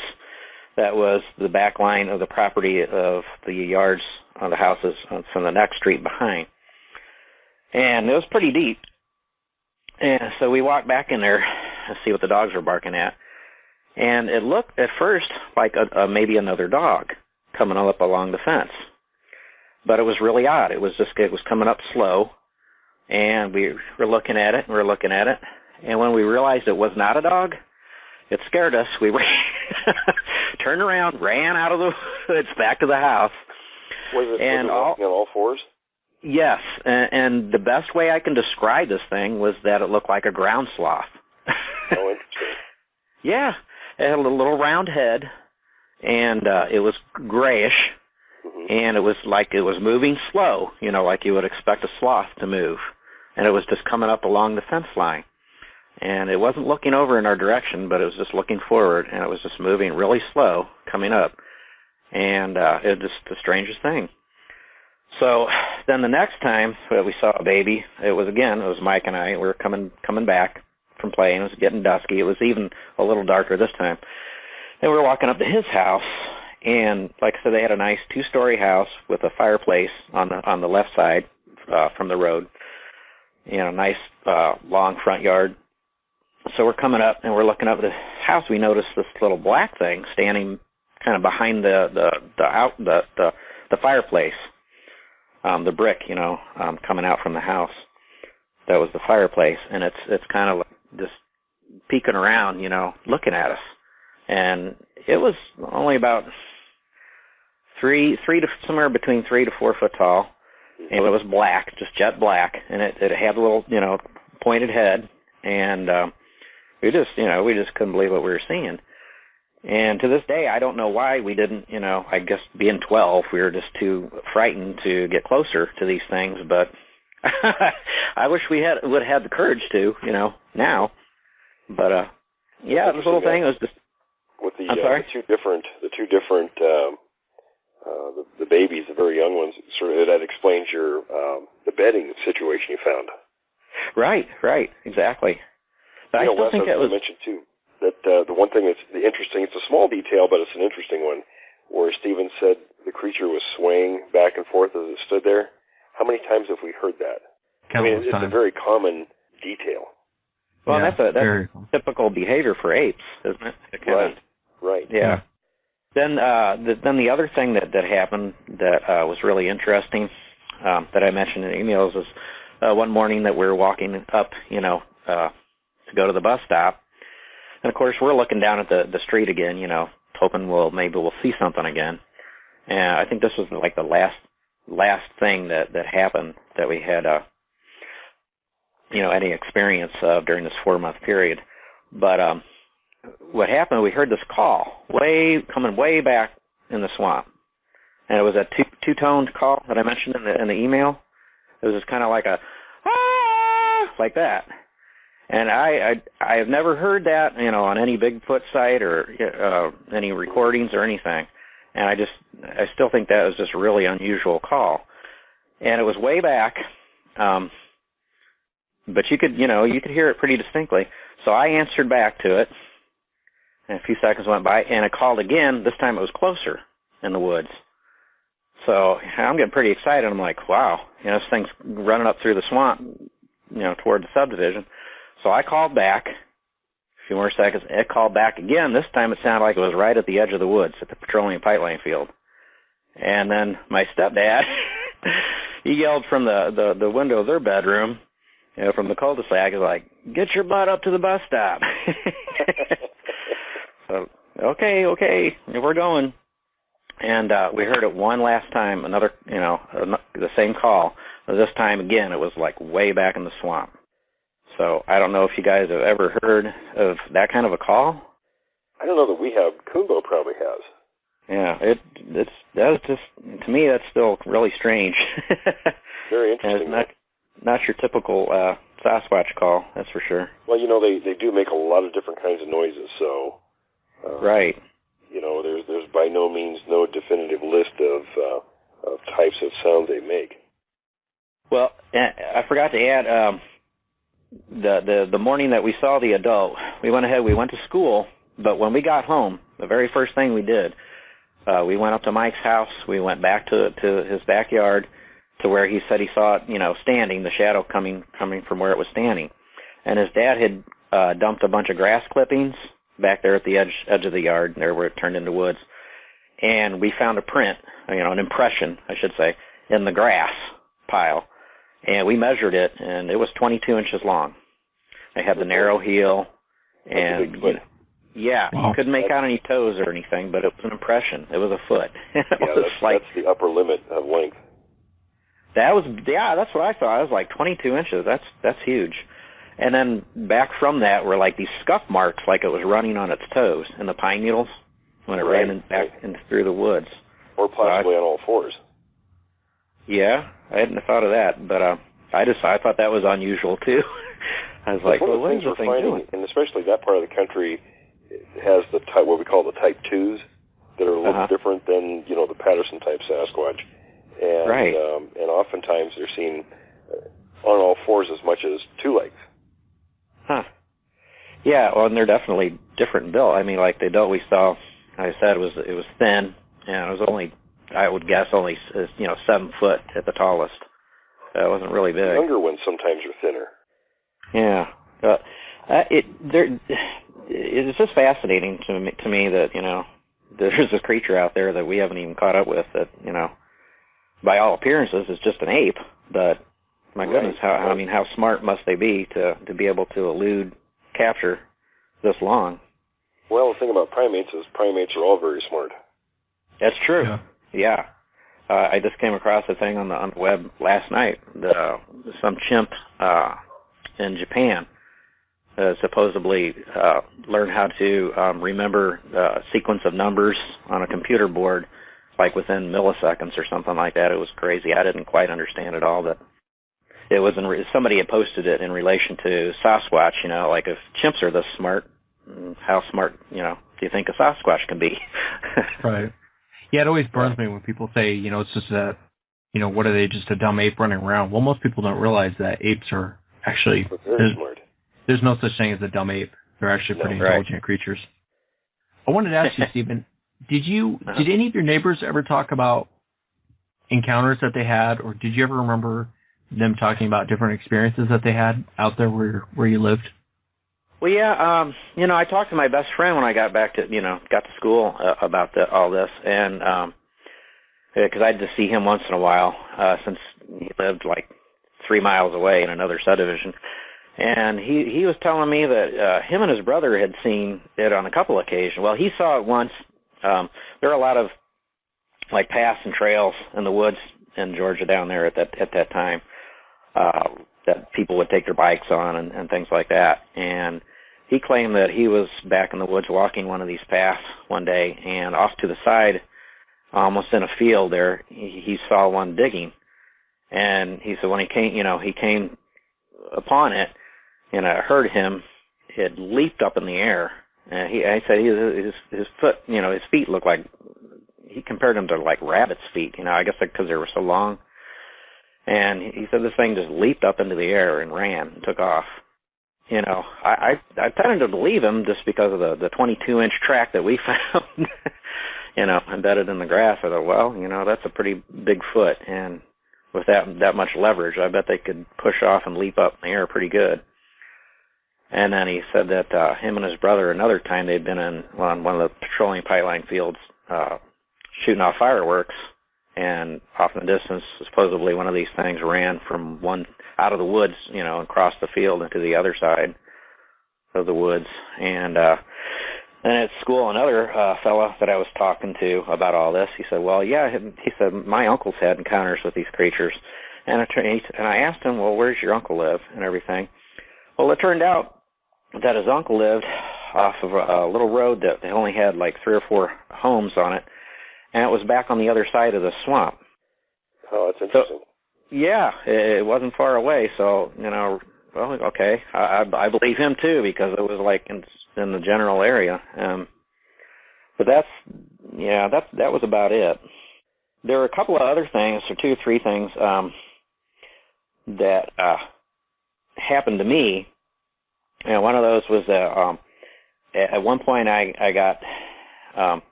that was the back line of the property of the yards on the houses from the next street behind. And it was pretty deep. And so we walked back in there to see what the dogs were barking at. And it looked at first like maybe another dog coming up along the fence. But it was really odd. It was coming up slow. And we were looking at it, and when we realized it was not a dog, it scared us. We turned around, ran out of the woods back to the house. Was it walking on all fours? Yes, and the best way I can describe this thing was that it looked like a ground sloth. Oh, interesting. Yeah, it had a little round head, and it was grayish, and it was like it was moving slow, like you would expect a sloth to move. And it was just coming up along the fence line. And it wasn't looking over in our direction, but it was just looking forward, and it was just moving really slow, coming up. And it was just the strangest thing. So then the next time that we saw a baby, it was Mike and I. We were coming back from playing. It was getting dusky. It was even a little darker this time. And we were walking up to his house, and like I said, they had a nice 2-story house with a fireplace on the left side from the road. Nice long front yard. So we're coming up and we're looking up at the house. We noticed this little black thing standing kind of behind the fireplace, the brick, coming out from the house. That was the fireplace, and it's kind of just peeking around, looking at us. And it was only about somewhere between 3 to 4 foot tall, and it was black, just jet black, and it had a little, pointed head, and we just couldn't believe what we were seeing. And to this day, I don't know why we didn't, I guess being 12, we were just too frightened to get closer to these things, but I wish we would have had the courage to, now. But yeah, this little thing was just. With I'm sorry? the two different the babies, the very young ones, sort of that explains your the bedding situation you found. Right, exactly. But I still think that was mentioned too. That the one thing that's interesting, it's a small detail, but it's an interesting one, where Stephen said the creature was swaying back and forth as it stood there. How many times have we heard that? Countless it's times. a very common detail. Well, yeah, that's typical behavior for apes, isn't it? Right. Yeah. Then the other thing that happened that was really interesting that I mentioned in the emails is one morning that we were walking up, to go to the bus stop. And, of course, we're looking down at the street again, hoping maybe we'll see something again. And I think this was like the last thing that happened that we had, any experience of during this 4-month period. But what happened, we heard this call coming way back in the swamp. And it was a two-toned call that I mentioned in the email. It was just kind of like a, ah, like that. And I have never heard that, on any Bigfoot site or any recordings or anything. And I still think that was just a really unusual call. And it was way back, but you could hear it pretty distinctly. So I answered back to it, and a few seconds went by, and it called again. This time it was closer in the woods. So I'm getting pretty excited. I'm like, wow, this thing's running up through the swamp, toward the subdivision. So I called back. A few more seconds. It called back again. This time it sounded like it was right at the edge of the woods at the petroleum pipeline field. And then my stepdad, he yelled from the window of their bedroom, from the cul-de-sac, he's like, "Get your butt up to the bus stop." So, okay, we're going. And we heard it one last time, another, the same call. This time, again, it was like way back in the swamp. So I don't know if you guys have ever heard of that kind of a call. I don't know that we have. Coonbo probably has. Yeah, that's just, to me, that's still really strange. Very interesting. And it's not your typical Sasquatch call, that's for sure. Well, they do make a lot of different kinds of noises, so... right. There's by no means no definitive list of types of sound they make. Well, I forgot to add, the morning that we saw the adult, we went to school, but when we got home, the very first thing we did, we went up to Mike's house, we went back to his backyard to where he said he saw it, standing, the shadow coming from where it was standing. And his dad had dumped a bunch of grass clippings back there at the edge of the yard, there where it turned into woods. And we found a print, an impression, I should say, in the grass pile. And we measured it, and it was 22 inches long. It had the narrow heel, and yeah, wow. You couldn't make out any toes or anything, but it was an impression. It was a foot. That's the upper limit of length. That's what I thought. I was like 22 inches. That's huge. And then back from that were like these scuff marks, like it was running on its toes in the pine needles when it ran back through the woods. Or possibly on all fours. Yeah, I hadn't thought of that, but I thought that was unusual too. I was like, well, what is the thing doing? And especially that part of the country has the type, what we call the type 2s, that are a little different than the Patterson type Sasquatch, and and oftentimes they're seen on all fours as much as two legs. Huh. Yeah, well, and they're definitely different built. I mean, like the adult we saw, like I said, it was thin, and it was only, I would guess, only 7 foot at the tallest. It wasn't really big. The younger ones sometimes are thinner. Yeah, it's just fascinating to me that there's this creature out there that we haven't even caught up with that by all appearances is just an ape, but my goodness, how smart must they be to be able to elude capture this long? Well, the thing about primates is primates are all very smart. That's true. Yeah. I just came across a thing on the web last night that some chimp in Japan supposedly learned how to remember a sequence of numbers on a computer board, like within milliseconds or something like that. It was crazy. I didn't quite understand it all, but it was somebody had posted it in relation to Sasquatch. Like if chimps are this smart, how smart do you think a Sasquatch can be? Right. Yeah, it always burns me when people say, it's just that, what are they, just a dumb ape running around? Well, most people don't realize that apes are actually, smart. There's no such thing as a dumb ape. They're actually pretty intelligent creatures. I wanted to ask you, Stephen, did any of your neighbors ever talk about encounters that they had, or did you ever remember them talking about different experiences that they had out there where you lived? Well, yeah, I talked to my best friend when I got back to, got to school about all this, and because I'd just see him once in a while since he lived like 3 miles away in another subdivision, and he was telling me that him and his brother had seen it on a couple occasions. Well, he saw it once. There are a lot of like paths and trails in the woods in Georgia down there at that time that people would take their bikes on and things like that, and he claimed that he was back in the woods walking one of these paths one day, and off to the side, almost in a field there, he saw one digging. And he said when he came upon it, and I heard him, it leaped up in the air. And I said his foot, his feet looked like, he compared them to like rabbit's feet, I guess because they were so long. And he said this thing just leaped up into the air and ran and took off. I tended to believe him just because of the 22-inch track that we found. embedded in the grass. I thought, well, that's a pretty big foot, and with that much leverage, I bet they could push off and leap up in the air pretty good. And then he said that him and his brother, another time they'd been on one of the petroleum pipeline fields shooting off fireworks, and off in the distance, supposedly one of these things ran from one out of the woods, and crossed the field into the other side of the woods. And then at school, another fella that I was talking to about all this, he said, well, yeah, he said, my uncle's had encounters with these creatures. And I asked him, well, where's your uncle live and everything? Well, it turned out that his uncle lived off of a little road that only had like 3 or 4 homes on it, and it was back on the other side of the swamp. Oh, that's interesting. So, yeah, it wasn't far away, so, well, okay, I believe him too, because it was like in the general area. But that was about it. There were a couple of other things, or 2 or 3 things, that happened to me. And one of those was at one point I got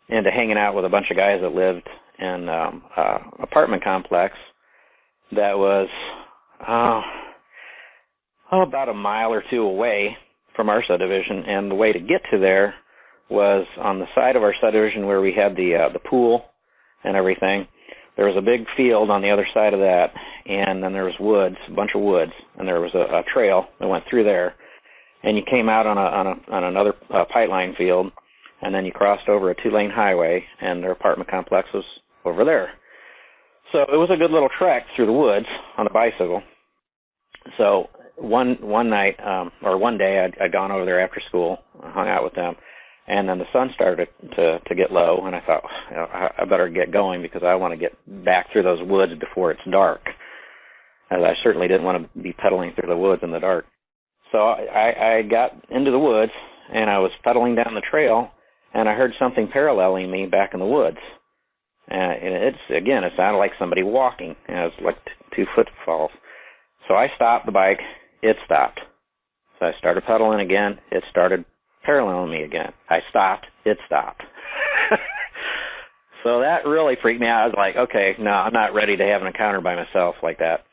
into hanging out with a bunch of guys that lived in an apartment complex that was about a mile or 2 away from our subdivision, and the way to get to there was on the side of our subdivision where we had the pool and everything. There was a big field on the other side of that, and then there was woods, a bunch of woods, and there was a trail that went through there, and you came out on another pipeline field, and then you crossed over a 2-lane highway, and their apartment complex was over there. So it was a good little trek through the woods on a bicycle. So one night, or one day, I'd gone over there after school, hung out with them, and then the sun started to get low, and I thought, I better get going because I want to get back through those woods before it's dark, as I certainly didn't want to be pedaling through the woods in the dark. So I got into the woods, and I was pedaling down the trail, and I heard something paralleling me back in the woods. And it sounded like somebody walking, and it was like 2 footfalls. So I stopped the bike, it stopped. So I started pedaling again, it started paralleling me again. I stopped, it stopped. So that really freaked me out. I was like, okay, no, I'm not ready to have an encounter by myself like that.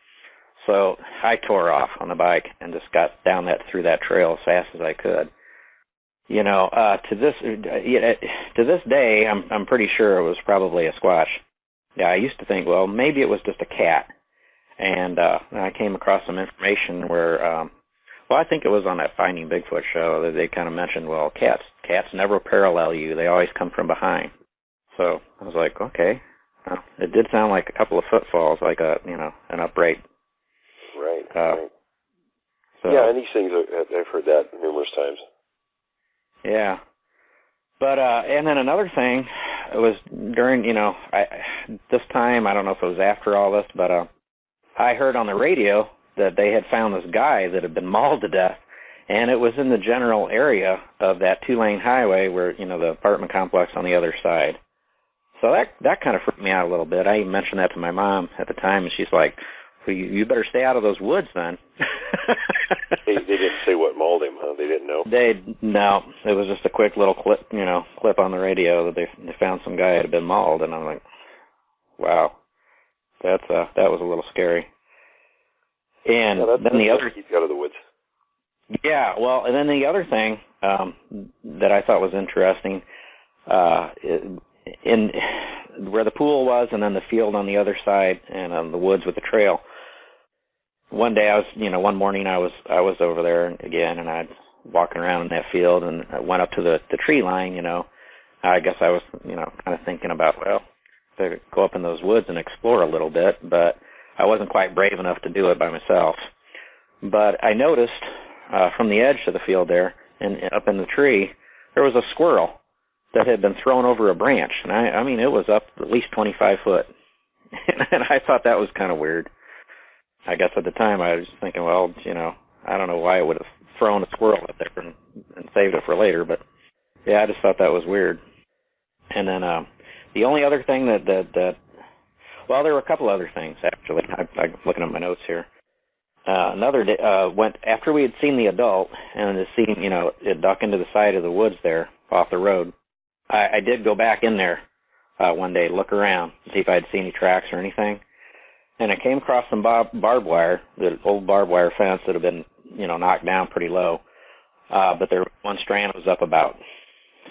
So I tore off on the bike and just got down through that trail as fast as I could. To this day, I'm pretty sure it was probably a squatch. Yeah, I used to think, well, maybe it was just a cat. And I came across some information where, I think it was on that Finding Bigfoot show that they kind of mentioned, well, cats never parallel you. They always come from behind. So I was like, okay. It did sound like a couple of footfalls, like an upright. Right. So, yeah, and these things, I've heard that numerous times. Yeah. But, and then another thing, it was during, this time, I don't know if it was after all this, but I heard on the radio that they had found this guy that had been mauled to death, and it was in the general area of that 2-lane highway where, the apartment complex on the other side. So that kind of freaked me out a little bit. I even mentioned that to my mom at the time, and she's like, well, you better stay out of those woods then. They didn't say what mauled him, huh? They didn't know? No. It was just a quick little clip on the radio that they found some guy had been mauled, and I'm like, wow, that was a little scary. And then the other keep you out of the woods. Yeah, well, and then the other thing that I thought was interesting, in where the pool was, and then the field on the other side, and the woods with the trail. One day one morning I was over there again, and I'd walking around in that field, and I went up to the tree line. I guess I was kind of thinking about, well, to go up in those woods and explore a little bit, but I wasn't quite brave enough to do it by myself. But I noticed from the edge of the field there, and up in the tree, there was a squirrel that had been thrown over a branch. And I mean, it was up at least 25 foot. And I thought that was kind of weird. I guess at the time I was thinking, well, I don't know why I would have thrown a squirrel up there and saved it for later. But yeah, I just thought that was weird. And then the only other thing that well, there were a couple other things, actually. I'm looking at my notes here. Another day, after we had seen the adult and it seemed, it duck into the side of the woods there off the road, I did go back in there one day, look around, see if I'd see any tracks or anything. And I came across some barbed wire, the old barbed wire fence that had been, knocked down pretty low. But one strand was up about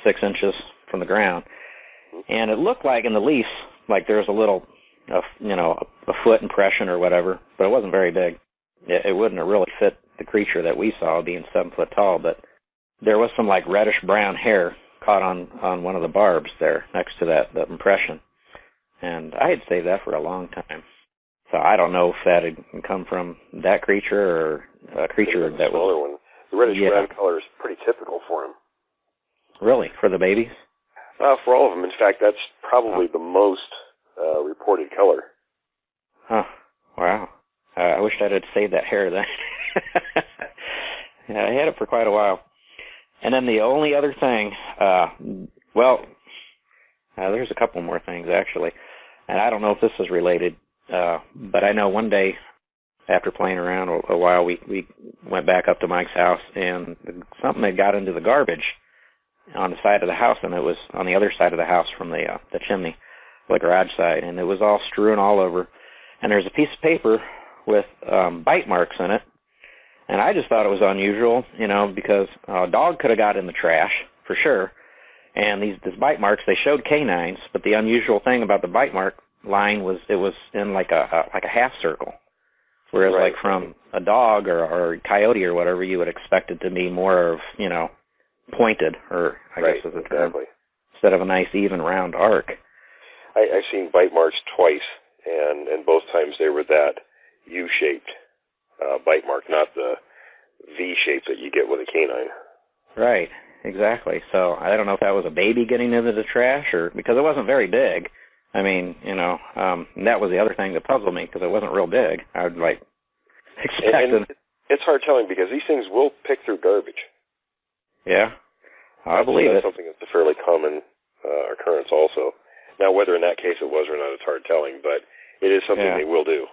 6 inches from the ground. And it looked like in the leaf, like there was a little, a foot impression or whatever, but it wasn't very big. It wouldn't have really fit the creature that we saw, being 7 foot tall, but there was some like reddish brown hair caught on one of the barbs there next to that impression. And I had saved that for a long time. So I don't know if that had come from that creature or a creature that smaller was... one. The reddish brown color is pretty typical for him. Really? For the babies? For all of them. In fact, that's probably the most reported color. Huh. Wow. I wish I'd saved that hair then. Yeah, I had it for quite a while. And then the only other thing, there's a couple more things actually. And I don't know if this is related, but I know one day after playing around a while, we went back up to Mike's house and something had got into the garbage on the side of the house, and it was on the other side of the house from the chimney, the garage side, and it was all strewn all over. And there's a piece of paper with bite marks in it. And I just thought it was unusual, because a dog could have got in the trash, for sure. And these bite marks, they showed canines, but the unusual thing about the bite mark line was it was in like a half circle. Whereas like from a dog or a coyote or whatever, you would expect it to be more of, pointed, or I guess is the term, exactly. Instead of a nice even round arc. I've seen bite marks twice, and both times they were that U-shaped bite mark, not the V shape that you get with a canine. Right, exactly. So I don't know if that was a baby getting into the trash, or because it wasn't very big. I mean, that was the other thing that puzzled me, because it wasn't real big. I would expect and it's hard telling, because these things will pick through garbage. Yeah, I believe that's it. Something that's a fairly common occurrence also. Now, whether in that case it was or not, it's hard telling, but it is something they will do.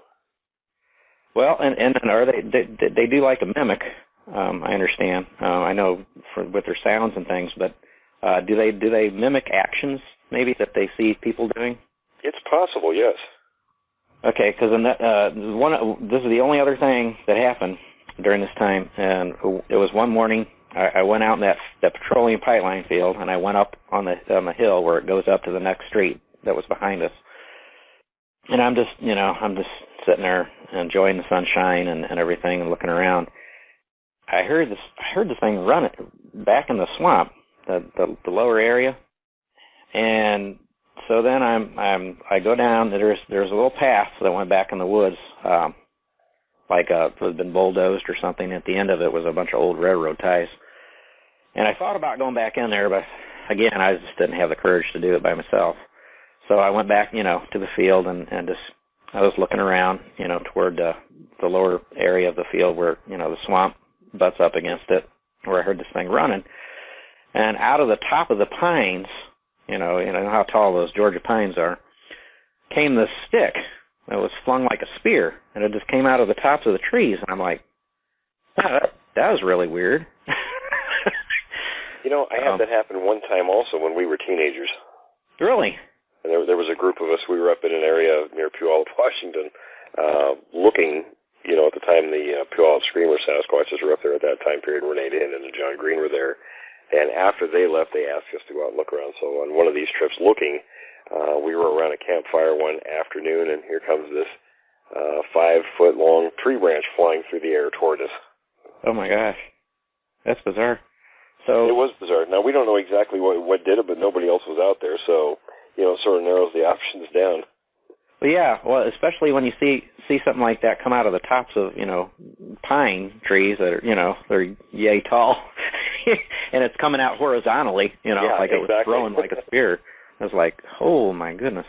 Well, and are they do like to mimic, I understand. I know with their sounds and things, but do they mimic actions maybe that they see people doing? It's possible, yes. Okay, because this is the only other thing that happened during this time, and it was one morning. I went out in that petroleum pipeline field, and I went up on the hill where it goes up to the next street that was behind us. And I'm just sitting there enjoying the sunshine and everything and looking around. I heard this thing run back in the swamp, the lower area. And so then I go down. There's a little path that went back in the woods, it had been bulldozed or something. At the end of it was a bunch of old railroad ties. And I thought about going back in there, but again, I just didn't have the courage to do it by myself. So I went back, to the field and just I was looking around, toward the lower area of the field where, the swamp butts up against it, where I heard this thing running. And out of the top of the pines, you know how tall those Georgia pines are, came this stick. It was flung like a spear, and it just came out of the tops of the trees. And I'm like, oh, that was really weird. I had that happen one time also when we were teenagers. Really? And there was a group of us. We were up in an area near Puyallup, Washington, looking. At the time the Puyallup Screamer Sasquatches were up there at that time period. Renee Dinn and John Green were there. And after they left, they asked us to go out and look around. So on one of these trips looking, we were around a campfire one afternoon, and here comes this 5-foot-long tree branch flying through the air toward us. Oh, my gosh. That's bizarre. So it was bizarre. Now, we don't know exactly what did it, but nobody else was out there, so, it sort of narrows the options down. Well, yeah, especially when you see something like that come out of the tops of, pine trees that are, they're yay tall, and it's coming out horizontally, it was thrown like a spear. I was like, oh, my goodness.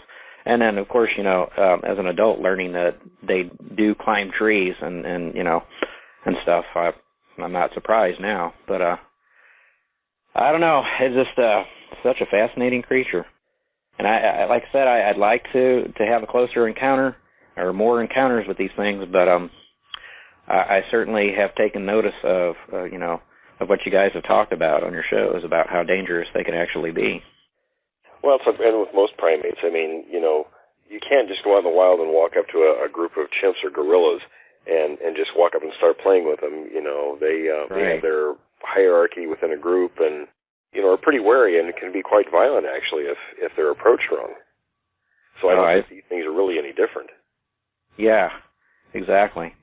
And then, of course, as an adult learning that they do climb trees and stuff, I'm not surprised now. But I don't know. It's just such a fascinating creature. And I like I said, I'd like to have a closer encounter or more encounters with these things, but I certainly have taken notice of of what you guys have talked about on your shows about how dangerous they can actually be. Well, and with most primates, I mean, you can't just go out in the wild and walk up to a group of chimps or gorillas and just walk up and start playing with them. They have their hierarchy within a group and, are pretty wary and can be quite violent, actually, if they're approached wrong. So I don't think these things are really any different. Yeah, exactly.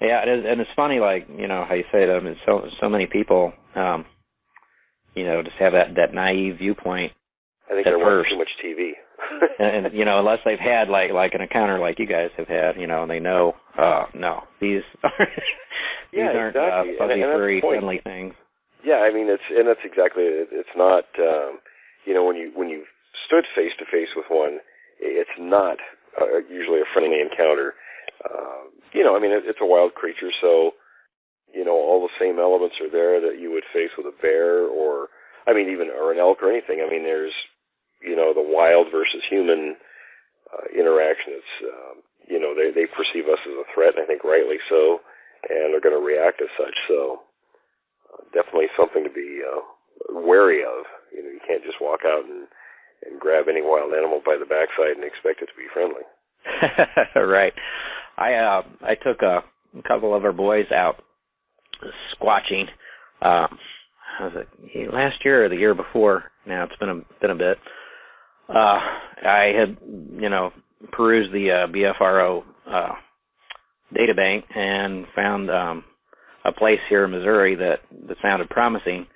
Yeah, and it's funny, like, how you say that. I mean, so many people, just have that naive viewpoint. I think they're watching too much TV. and unless they've had like an encounter like you guys have had, and they know, no, these aren't exactly. fuzzy, furry, friendly things. Yeah, I mean, that's exactly it. It's not, when you've stood face to face with one, it's not usually a friendly encounter. I mean, it's a wild creature, so, all the same elements are there that you would face with a bear or an elk or anything. I mean, there's, the wild versus human interaction. It's, they perceive us as a threat, and I think rightly so, and they're going to react as such. So definitely something to be wary of. You can't just walk out and grab any wild animal by the backside and expect it to be friendly. Right. I took a couple of our boys out squatching. Was it last year or the year before? Now it's been a bit. I had perused the BFRO data bank and found a place here in Missouri that sounded promising,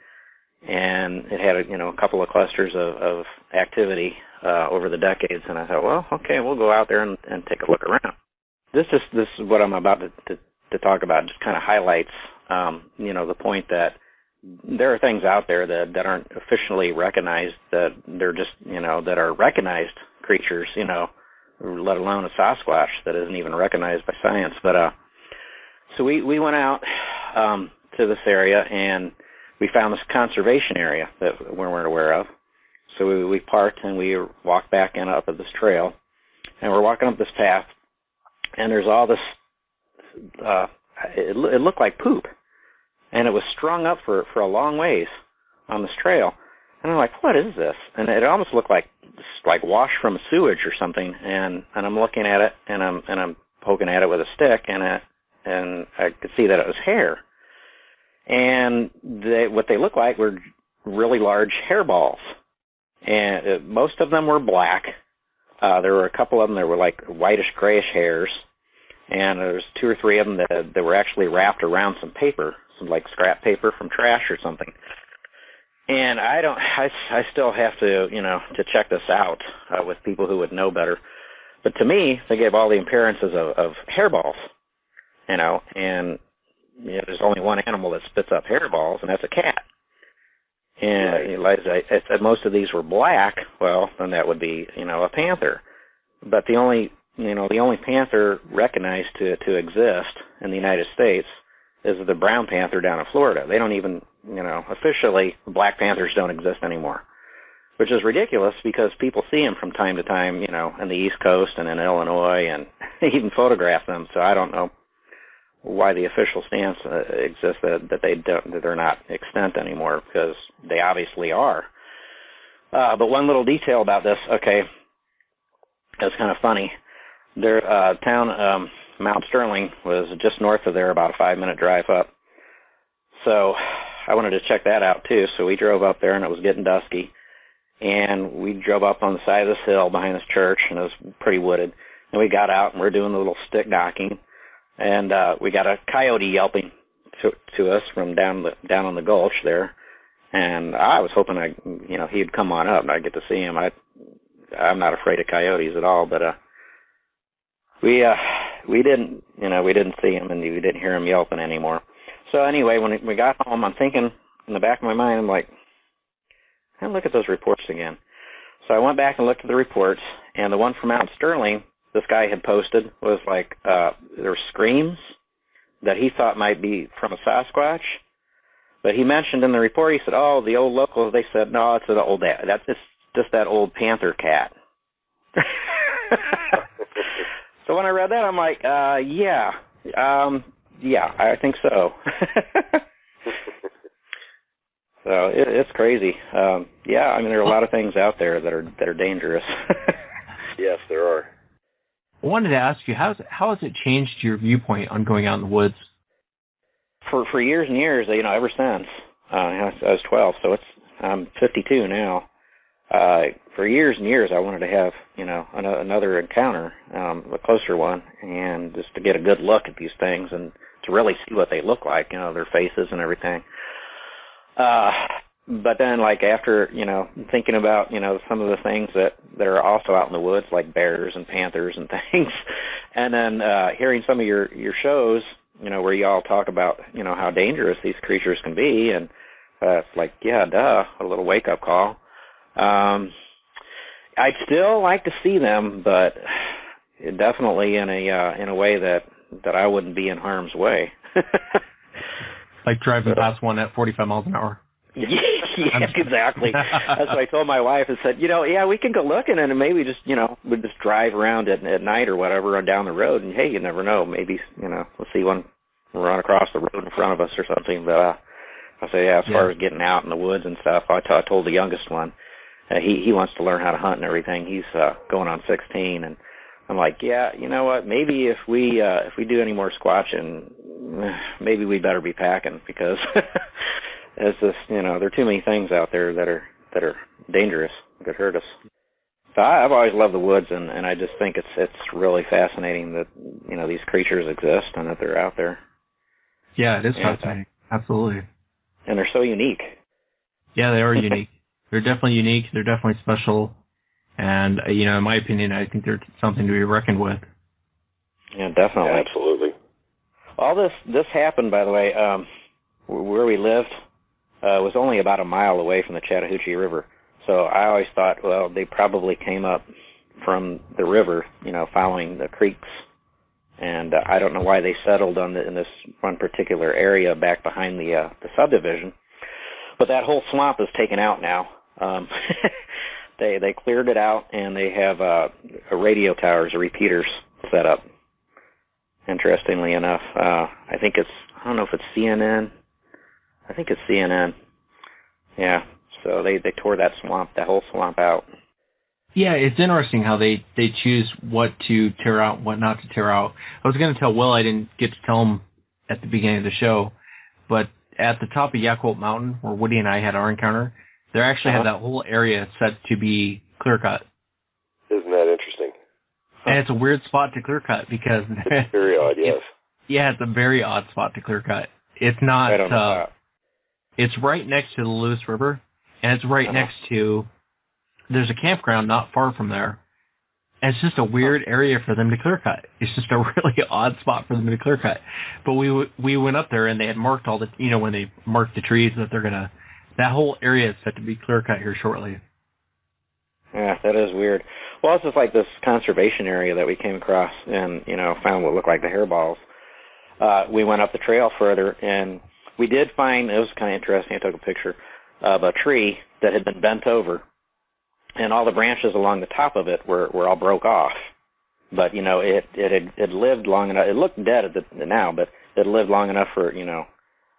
and it had a couple of clusters of activity over the decades. And I thought, well, okay, we'll go out there and take a look around. This is what I'm about to talk about. Just kind of highlights the point that there are things out there that aren't officially recognized, that they're just, that are recognized creatures, let alone a Sasquatch that isn't even recognized by science. But, so we went out, to this area and we found this conservation area that we weren't aware of. So we parked and we walked back in up of this trail, and we're walking up this path, and there's all this, it looked like poop. And it was strung up for a long ways on this trail. And I'm like, what is this? And it almost looked like wash from sewage or something. And I'm looking at it, and I'm poking at it with a stick, and I could see that it was hair. And what they looked like were really large hairballs. And most of them were black. There were a couple of them that were like whitish grayish hairs. And there was 2 or 3 of them that were actually wrapped around some paper, some like scrap paper from trash or something. And I still have to, to check this out with people who would know better. But to me, they gave all the appearances of hairballs, and there's only one animal that spits up hairballs, and that's a cat. And I said most of these were black. Well, then that would be, a panther. But the only panther recognized to exist in the United States is the brown panther down in Florida. They don't even, officially, black panthers don't exist anymore, which is ridiculous because people see them from time to time, in the East Coast and in Illinois, and even photograph them. So I don't know why the official stance exists that they're not extant anymore, because they obviously are. But one little detail about this, okay, it's kind of funny. Their town, Mount Sterling, was just north of there, about a 5-minute drive up. So I wanted to check that out too. So we drove up there, and it was getting dusky. And we drove up on the side of this hill behind this church, and it was pretty wooded. And we got out, and we're doing a little stick knocking. And we got a coyote yelping to us from down on the gulch there. And I was hoping he'd come on up and I'd get to see him. I'm not afraid of coyotes at all, but we didn't see him, and we didn't hear him yelping anymore. So anyway, when we got home, I'm thinking in the back of my mind, I'm like, I'll look at those reports again. So I went back and looked at the reports, and the one from Mount Sterling, this guy had posted, was like, there were screams that he thought might be from a Sasquatch. But he mentioned in the report, he said, oh, the old locals, they said, no, it's an old, that's just that old panther cat. So when I read that, I'm like, yeah, I think so. So it's crazy. Yeah, I mean, there are a lot of things out there that are dangerous. Yes, there are. I wanted to ask you, how has it changed your viewpoint on going out in the woods? For years and years, ever since I was 12, so I'm 52 now. For years and years, I wanted to have another encounter, a closer one, and just to get a good look at these things and to really see what they look like, their faces and everything. But then, like, after, thinking about, some of the things that are also out in the woods, like bears and panthers and things, and then hearing some of your shows, where you all talk about, how dangerous these creatures can be, and it's like, yeah, duh, a little wake-up call. I'd still like to see them, but definitely in a way that I wouldn't be in harm's way. Like driving past one at 45 miles an hour. Yeah, exactly. That's what I told my wife. I said, yeah, we can go looking, and maybe just, we'd just drive around at night or whatever on down the road, and hey, you never know. Maybe, we'll see one run across the road in front of us or something. But I say, yeah, as far as getting out in the woods and stuff, I told the youngest one, he wants to learn how to hunt and everything. He's going on 16, and I'm like, yeah, you know what? Maybe if we do any more squatching, maybe we better be packing, because it's just, there are too many things out there that are dangerous, could hurt us. So I've always loved the woods, and I just think it's really fascinating that these creatures exist and that they're out there. Yeah, it is fascinating. Absolutely. And they're so unique. Yeah, they are unique. They're definitely unique. They're definitely special. And, in my opinion, I think they're something to be reckoned with. Yeah, definitely. Yeah, absolutely. All this happened, by the way, where we lived was only about a mile away from the Chattahoochee River. So I always thought, well, they probably came up from the river, following the creeks. And I don't know why they settled in this one particular area back behind the subdivision. But that whole swamp is taken out now. They cleared it out, and they have radio towers, repeaters set up. Interestingly enough, I don't know if it's CNN. I think it's CNN. Yeah, so they tore that whole swamp out. Yeah, it's interesting how they choose what to tear out, what not to tear out. I was going to tell Will, I didn't get to tell him at the beginning of the show, but at the top of Yaquil Mountain, where Woody and I had our encounter, they actually had that whole area set to be clear cut. Isn't that interesting? And it's a weird spot to clear cut because it's very odd, yes. It's a very odd spot to clear cut. It's not. It's right next to the Lewis River, and it's right next to. There's a campground not far from there. And it's just a weird area for them to clear cut. It's just a really odd spot for them to clear cut. But we went up there, and they had marked all the, when they marked the trees that they're gonna. That whole area is set to be clear cut here shortly. Yeah, that is weird. Well, it's just like this conservation area that we came across and, found what looked like the hairballs. We went up the trail further, and we did find, it was kind of interesting, I took a picture of a tree that had been bent over, and all the branches along the top of it were all broke off. But, it had lived long enough. It looked dead now, but it lived long enough for,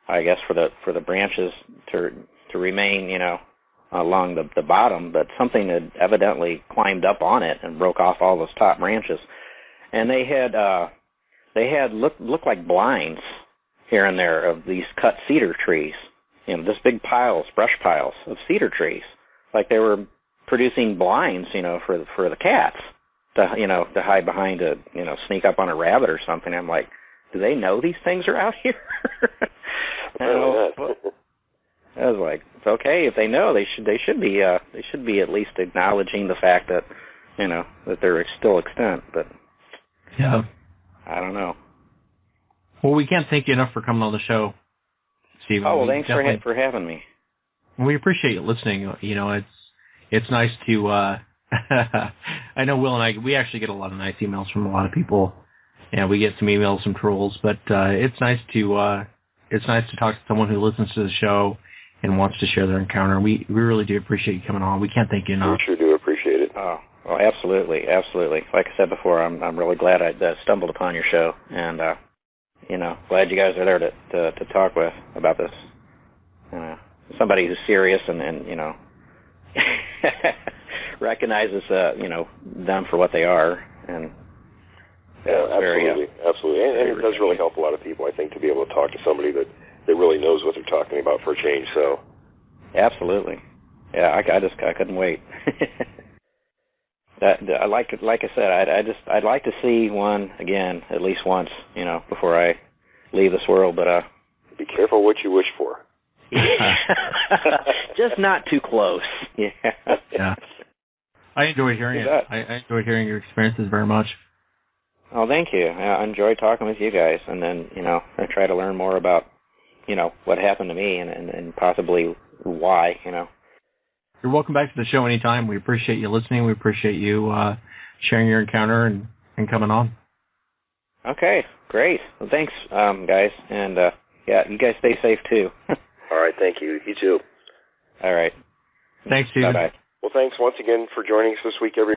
I guess for the branches to remain, along the bottom, but something had evidently climbed up on it and broke off all those top branches. And they had looked like blinds here and there of these cut cedar trees, just big brush piles of cedar trees, like they were producing blinds, for the cats to hide behind sneak up on a rabbit or something. I'm like, do they know these things are out here? I was like, it's okay if they know. They should be at least acknowledging the fact that that they're still extant. But yeah, I don't know. Well, we can't thank you enough for coming on the show, Steve. Oh, well, thanks for having me. We appreciate you listening. It's nice to. I know Will and we actually get a lot of nice emails from a lot of people. We get some emails, some trolls, but it's nice to talk to someone who listens to the show and wants to share their encounter. We really do appreciate you coming on. We can't thank you enough. We sure do appreciate it. Oh, well, absolutely. Like I said before, I'm really glad I stumbled upon your show, and glad you guys are there to talk with about this. somebody who's serious and you know, recognizes, you know, them for what they are. And yeah, absolutely. And it does really help a lot of people, I think, to be able to talk to somebody that really knows what they're talking about for a change. So, absolutely. Yeah, I couldn't wait. Like I said, I'd like to see one again at least once, you know, before I leave this world. But be careful what you wish for. Just not too close. Yeah. Yeah. I enjoy hearing it. I enjoy hearing your experiences very much. Oh, thank you. I enjoy talking with you guys, and then, you know, I try to learn more about, you know, what happened to me and possibly why, you know. You're welcome back to the show anytime. We appreciate you listening. We appreciate you sharing your encounter and coming on. Okay, great. Well, thanks, guys. And, yeah, you guys stay safe, too. All right, thank you. You too. All right. Thanks, Stephen. Bye-bye. Well, thanks once again for joining us this week, everyone.